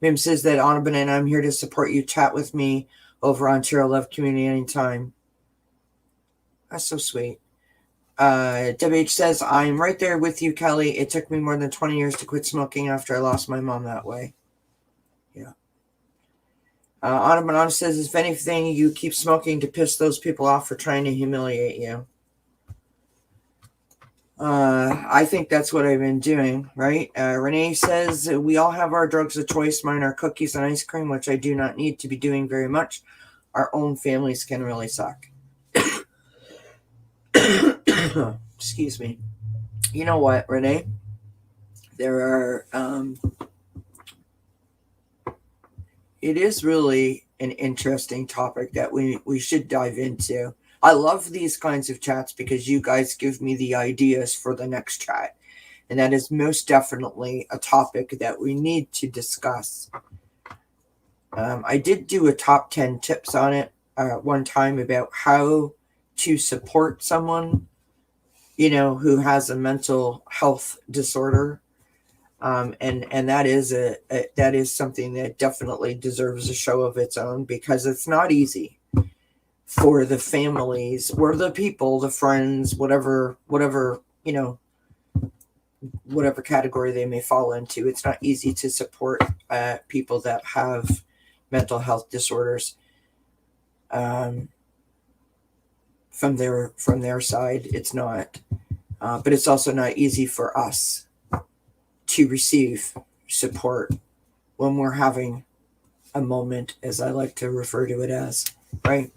Mim says that Anna Banana, I'm here to support you. Chat with me over on Cheryl Love Community anytime. That's so sweet. WH says, I'm right there with you, Kelly. It took me more than 20 years to quit smoking after I lost my mom that way. Yeah. Anna Banana says, if anything, you keep smoking to piss those people off for trying to humiliate you. I think that's what I've been doing, right? Renee says, we all have our drugs of choice. Mine are cookies and ice cream, which I do not need to be doing very much. Our own families can really suck. Excuse me. You know what, Renee? There are, it is really an interesting topic that we should dive into. I love these kinds of chats because you guys give me the ideas for the next chat. And that is most definitely a topic that we need to discuss. I did do a top 10 tips on it one time about how to support someone, who has a mental health disorder. And that is something that definitely deserves a show of its own, because it's not easy for the families or the people, the friends, whatever category they may fall into. It's not easy to support people that have mental health disorders from their side. It's not, but it's also not easy for us to receive support when we're having a moment, as I like to refer to it as, right?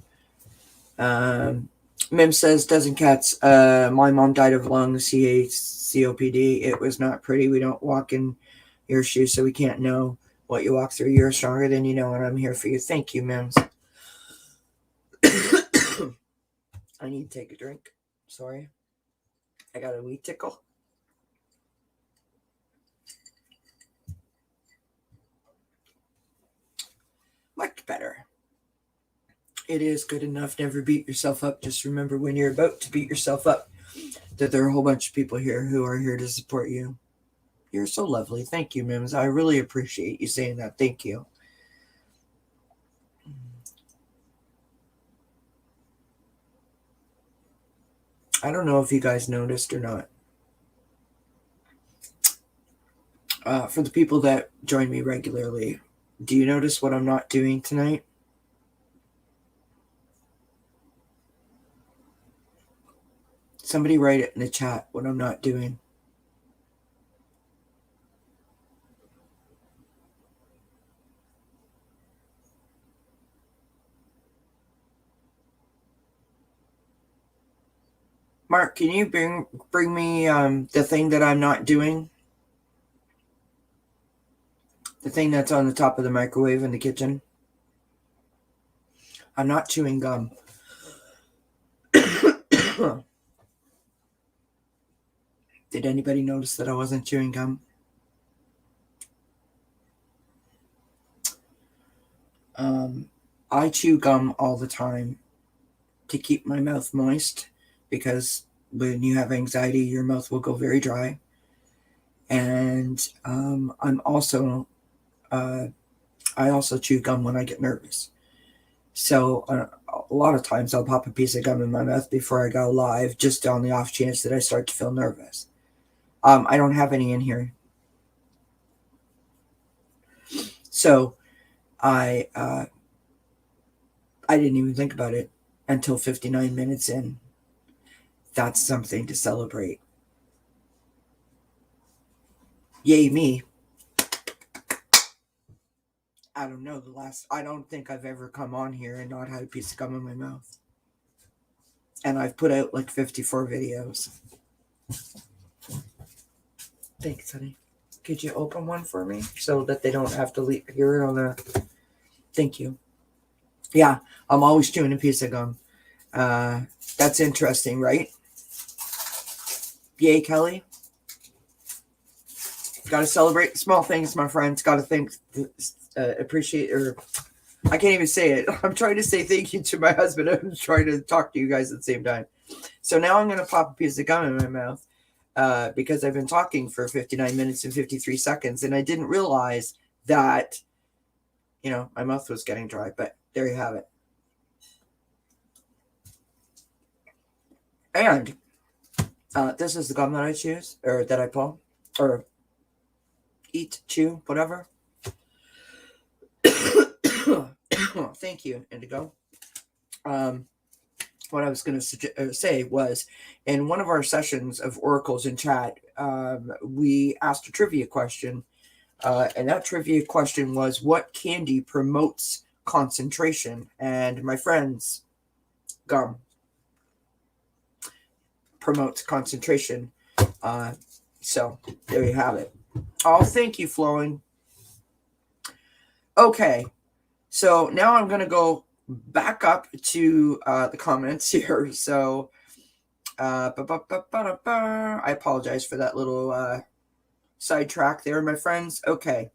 Mim says, doesn't cats, my mom died of lung COPD. It was not pretty. We don't walk in your shoes, so we can't know what you walk through. You're stronger than you know, and I'm here for you. Thank you, Mims. I need to take a drink. Sorry. I got a wee tickle. Much better. It is good enough. Never beat yourself up. Just remember, when you're about to beat yourself up, that there are a whole bunch of people here who are here to support you. You're so lovely. Thank you, Mims. I really appreciate you saying that. Thank you. I don't know if you guys noticed or not. For the people that join me regularly, do you notice what I'm not doing tonight? Somebody write it in the chat what I'm not doing. Mark, can you bring me the thing that I'm not doing? The thing that's on the top of the microwave in the kitchen? I'm not chewing gum. Did anybody notice that I wasn't chewing gum? I chew gum all the time to keep my mouth moist, because when you have anxiety, your mouth will go very dry. And I also chew gum when I get nervous. So a lot of times I'll pop a piece of gum in my mouth before I go live, just on the off chance that I start to feel nervous. I don't have any in here. So I didn't even think about it until 59 minutes in. That's something to celebrate. Yay me. I don't know, I don't think I've ever come on here and not had a piece of gum in my mouth. And I've put out like 54 videos. Thanks, honey. Could you open one for me so that they don't have to hear it on the... Thank you. Yeah, I'm always chewing a piece of gum. That's interesting, right? Yay, Kelly. Got to celebrate the small things, my friends. Got to think, appreciate, or I can't even say it. I'm trying to say thank you to my husband. I'm trying to talk to you guys at the same time. So now I'm going to pop a piece of gum in my mouth because I've been talking for 59 minutes and 53 seconds, and I didn't realize that, my mouth was getting dry, but there you have it. And this is the gum that I choose, or that I pull, or eat, chew, whatever. Thank you, Indigo. What I was going to say was, in one of our sessions of Oracles in chat, we asked a trivia question, and that trivia question was, what candy promotes concentration? And my friends, gum promotes concentration. So there you have it. Oh, thank you, Flowing. Okay, so now I'm going to go back up to the comments here. So I apologize for that little sidetrack there, my friends. Okay.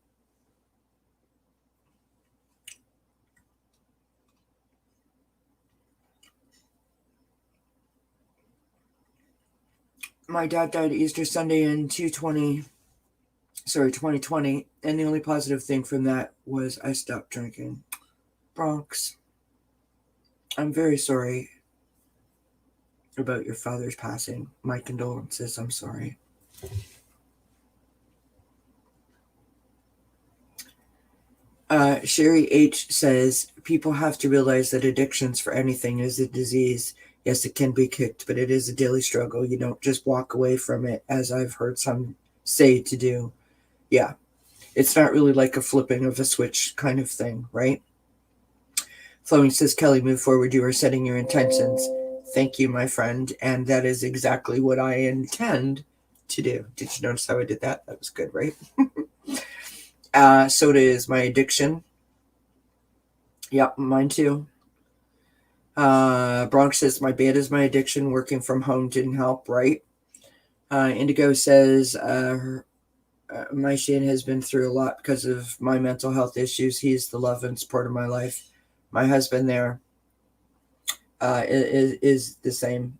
My dad died Easter Sunday in 2020, and the only positive thing from that was I stopped drinking. Bronx, I'm very sorry about your father's passing. My condolences. I'm sorry. Sherry H says, people have to realize that addictions for anything is a disease. Yes, it can be kicked, but it is a daily struggle. You don't just walk away from it, as I've heard some say to do. Yeah, it's not really like a flipping of a switch kind of thing, right? Flowing says, Kelly, move forward. You are setting your intentions. Thank you, my friend. And that is exactly what I intend to do. Did you notice how I did that? That was good, right? Soda is my addiction. Yep, mine too. Bronx says, my bed is my addiction. Working from home didn't help, right? Indigo says, my Shane has been through a lot because of my mental health issues. He's the love and support of my life. My husband there is the same.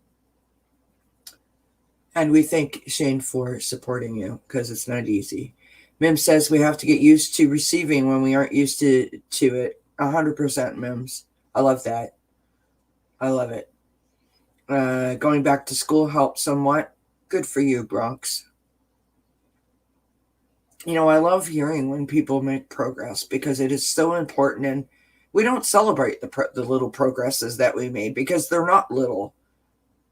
And we thank Shane for supporting you because it's not easy. Mim says we have to get used to receiving when we aren't used to it. 100%, Mims. I love that. I love it. Going back to school helped somewhat. Good for you, Bronx. I love hearing when people make progress because it is so important, and we don't celebrate the little progresses that we made because they're not little.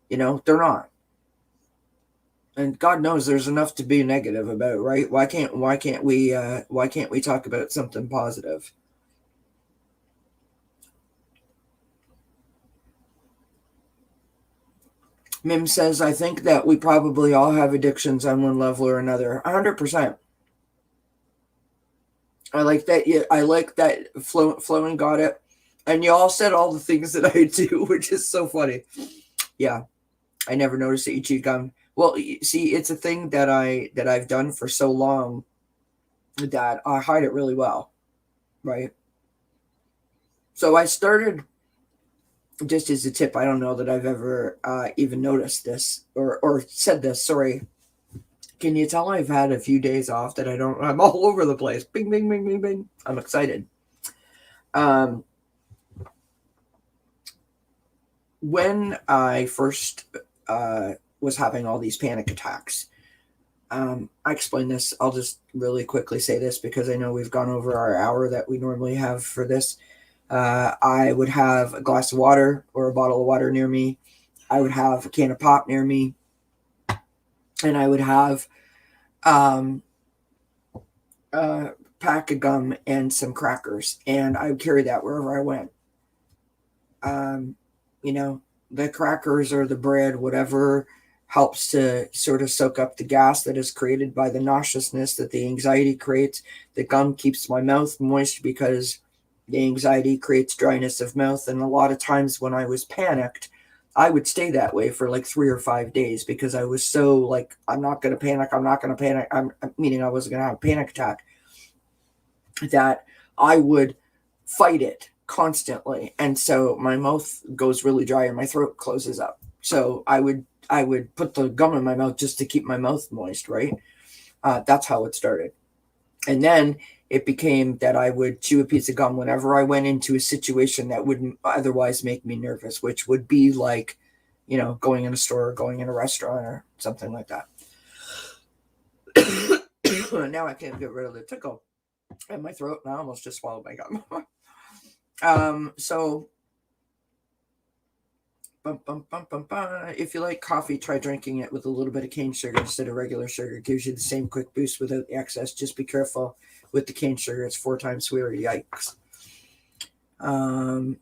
They're not. And God knows there's enough to be negative about, right? Why can't we talk about something positive? Mim says, I think that we probably all have addictions on one level or another. 100%. I like that. Yeah, I like that. Flowing got it, and you all said all the things that I do, which is so funny. Yeah, I never noticed that you chew gum. Well, see, it's a thing that I've done for so long that I hide it really well, right? So I started, just as a tip. I don't know that I've ever even noticed this or said this. Sorry. Can you tell I've had a few days off that I'm all over the place. Bing, bing, bing, bing, bing. I'm excited. When I first was having all these panic attacks, I explained this. I'll just really quickly say this because I know we've gone over our hour that we normally have for this. I would have a glass of water or a bottle of water near me. I would have a can of pop near me. And I would have a pack of gum and some crackers. And I would carry that wherever I went. The crackers or the bread, whatever helps to sort of soak up the gas that is created by the nauseousness that the anxiety creates. The gum keeps my mouth moist because the anxiety creates dryness of mouth. And a lot of times when I was panicked, I would stay that way for like 3 or 5 days because I was so like, I'm not going to panic. I'm not going to panic. Meaning I wasn't going to have a panic attack, that I would fight it constantly. And so my mouth goes really dry and my throat closes up. So I would put the gum in my mouth just to keep my mouth moist, right? That's how it started. And then it became that I would chew a piece of gum whenever I went into a situation that would otherwise make me nervous, which would be like, going in a store or going in a restaurant or something like that. Now I can't get rid of the tickle in my throat, and I almost just swallowed my gum. So, if you like coffee, try drinking it with a little bit of cane sugar instead of regular sugar. It gives you the same quick boost without the excess. Just be careful with the cane sugar; it's 4 times sweeter. Yikes! And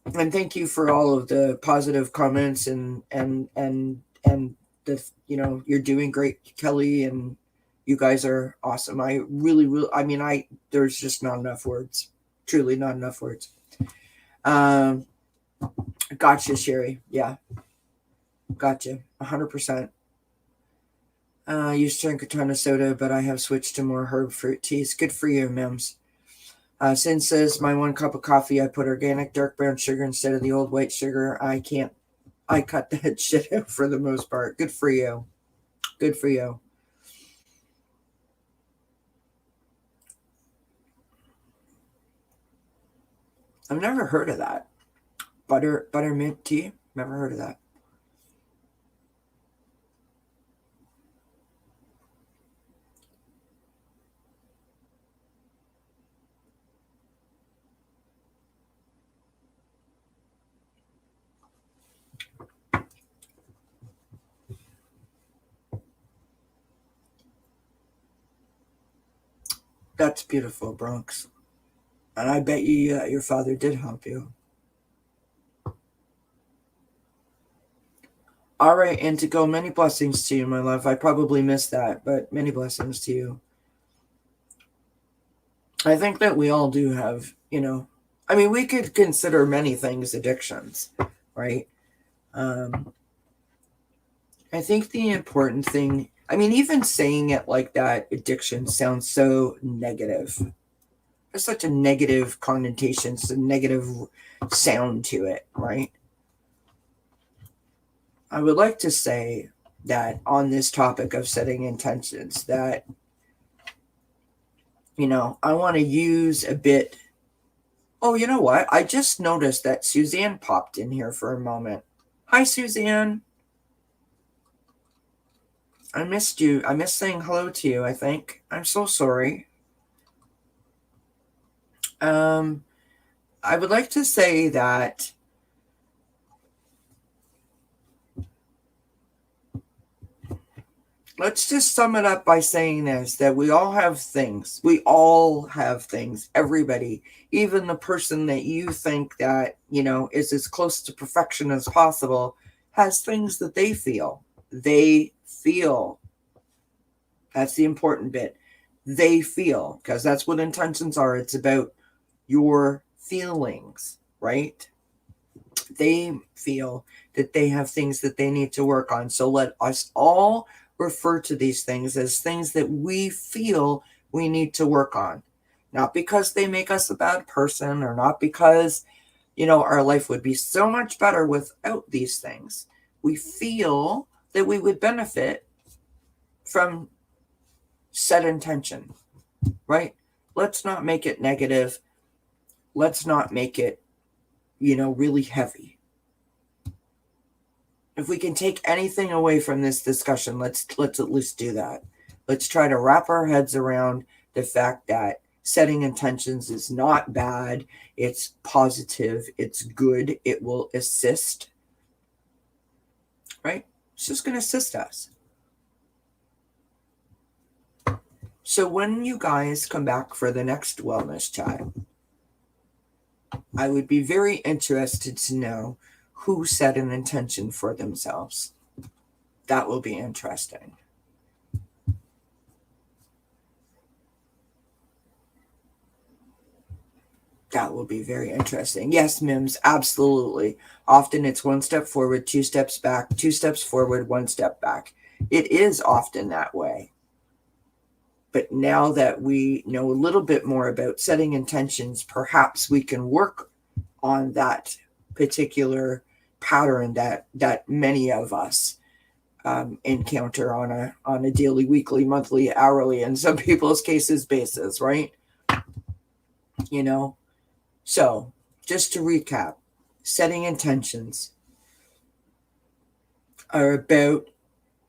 thank you for all of the positive comments and the you're doing great, Kelly, and you guys are awesome. I really, I mean, there's just not enough words. Truly not enough words. Gotcha, Sherry. Yeah. Gotcha. 100%. I used to drink a ton of soda, but I have switched to more herb fruit teas. Good for you, Mims. Sin says, my 1 cup of coffee, I put organic dark brown sugar instead of the old white sugar. I cut that shit out for the most part. Good for you. Good for you. I've never heard of that. Buttermint tea? Never heard of that. That's beautiful, Bronx. And I bet you your father did help you. All right, and to go, many blessings to you, my love. I probably missed that, but many blessings to you. I think that we all do have, I mean, we could consider many things addictions, right? I think the important thing, I mean, even saying it like that, addiction sounds so negative. There's such a negative connotation, it's a negative sound to it, right? I would like to say that on this topic of setting intentions, that, I want to use a bit. Oh, you know what? I just noticed that Suzanne popped in here for a moment. Hi, Suzanne. I missed you. I missed saying hello to you, I think. I'm so sorry. I would like to say that let's just sum it up by saying this, that we all have things. We all have things. Everybody, even the person that you think that, is as close to perfection as possible, has things that they feel. They feel. That's the important bit. They feel, because that's what intentions are. It's about your feelings, right? They feel that they have things that they need to work on. So let us all refer to these things as things that we feel we need to work on. Not because they make us a bad person, or not because, our life would be so much better without these things. We feel that we would benefit from set intention, right? Let's not make it negative. Let's not make it, really heavy. If we can take anything away from this discussion, let's at least do that. Let's try to wrap our heads around the fact that setting intentions is not bad. It's positive. It's good. It will assist, right? It's just going to assist us. So when you guys come back for the next wellness chat, I would be very interested to know who set an intention for themselves. That will be interesting. That will be very interesting. Yes, Mims, absolutely. Often it's one step forward, two steps back, two steps forward, one step back. It is often that way. But now that we know a little bit more about setting intentions, perhaps we can work on that particular pattern that many of us encounter on a daily, weekly, monthly, hourly, in some people's cases basis, right? You know, so just to recap, setting intentions are about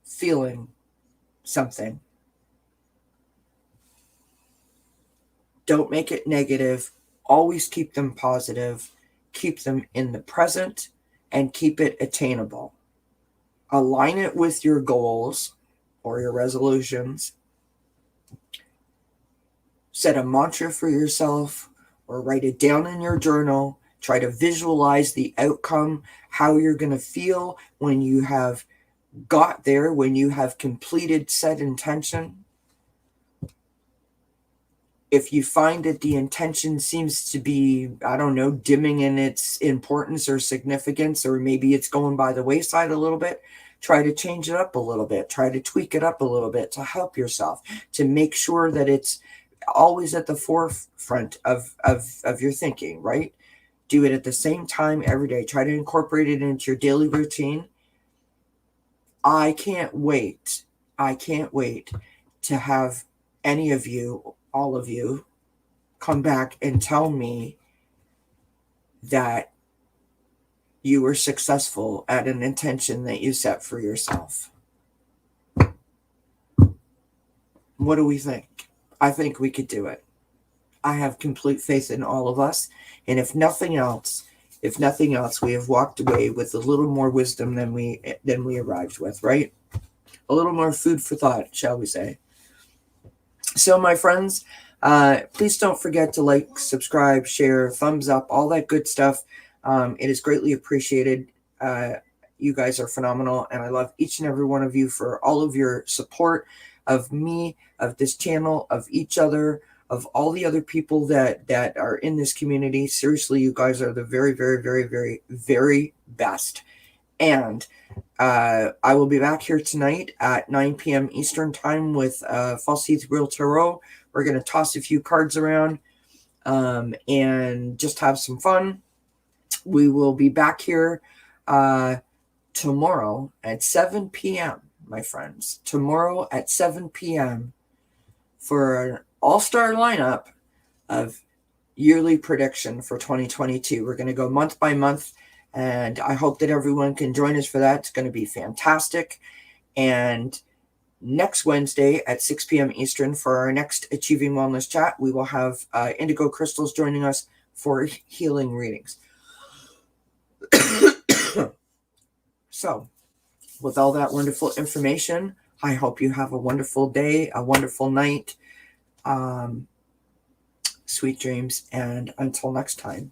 feeling something. Don't make it negative. Always keep them positive. Keep them in the present and keep it attainable. Align it with your goals or your resolutions. Set a mantra for yourself or write it down in your journal. Try to visualize the outcome, how you're going to feel when you have got there, when you have completed said intention. If you find that the intention seems to be, I don't know, dimming in its importance or significance, or maybe it's going by the wayside a little bit, try to change it up a little bit, try to tweak it up a little bit to help yourself, to make sure that it's always at the forefront of your thinking, right? Do it at the same time every day. Try to incorporate it into your daily routine. I can't wait to have any of you, all of you, come back and tell me that you were successful at an intention that you set for yourself. What do we think? I think we could do it. I have complete faith in all of us. And if nothing else, we have walked away with a little more wisdom than we arrived with, right? A little more food for thought, shall we say. So, my friends, please don't forget to like, subscribe, share, thumbs up, all that good stuff. It is greatly appreciated. You guys are phenomenal, and I love each and every one of you for all of your support of me, of this channel, of each other, of all the other people that are in this community. Seriously, you guys are the very, very, very, very, very best. And I will be back here tonight at 9 p.m. Eastern time with Falsies Real Tarot. We're going to toss a few cards around and just have some fun. We will be back here tomorrow at 7 p.m., my friends. Tomorrow at 7 p.m. for an all-star lineup of yearly prediction for 2022. We're going to go month by month, and I hope that everyone can join us for that. It's going to be fantastic. And next Wednesday at 6 p.m. Eastern for our next Achieving Wellness chat, we will have Indigo Crystals joining us for healing readings. So, with all that wonderful information, I hope you have a wonderful day, a wonderful night, sweet dreams, and until next time,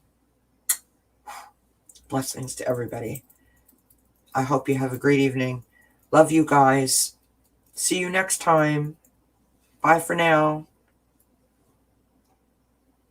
blessings to everybody. I hope you have a great evening. Love you guys. See you next time. Bye for now.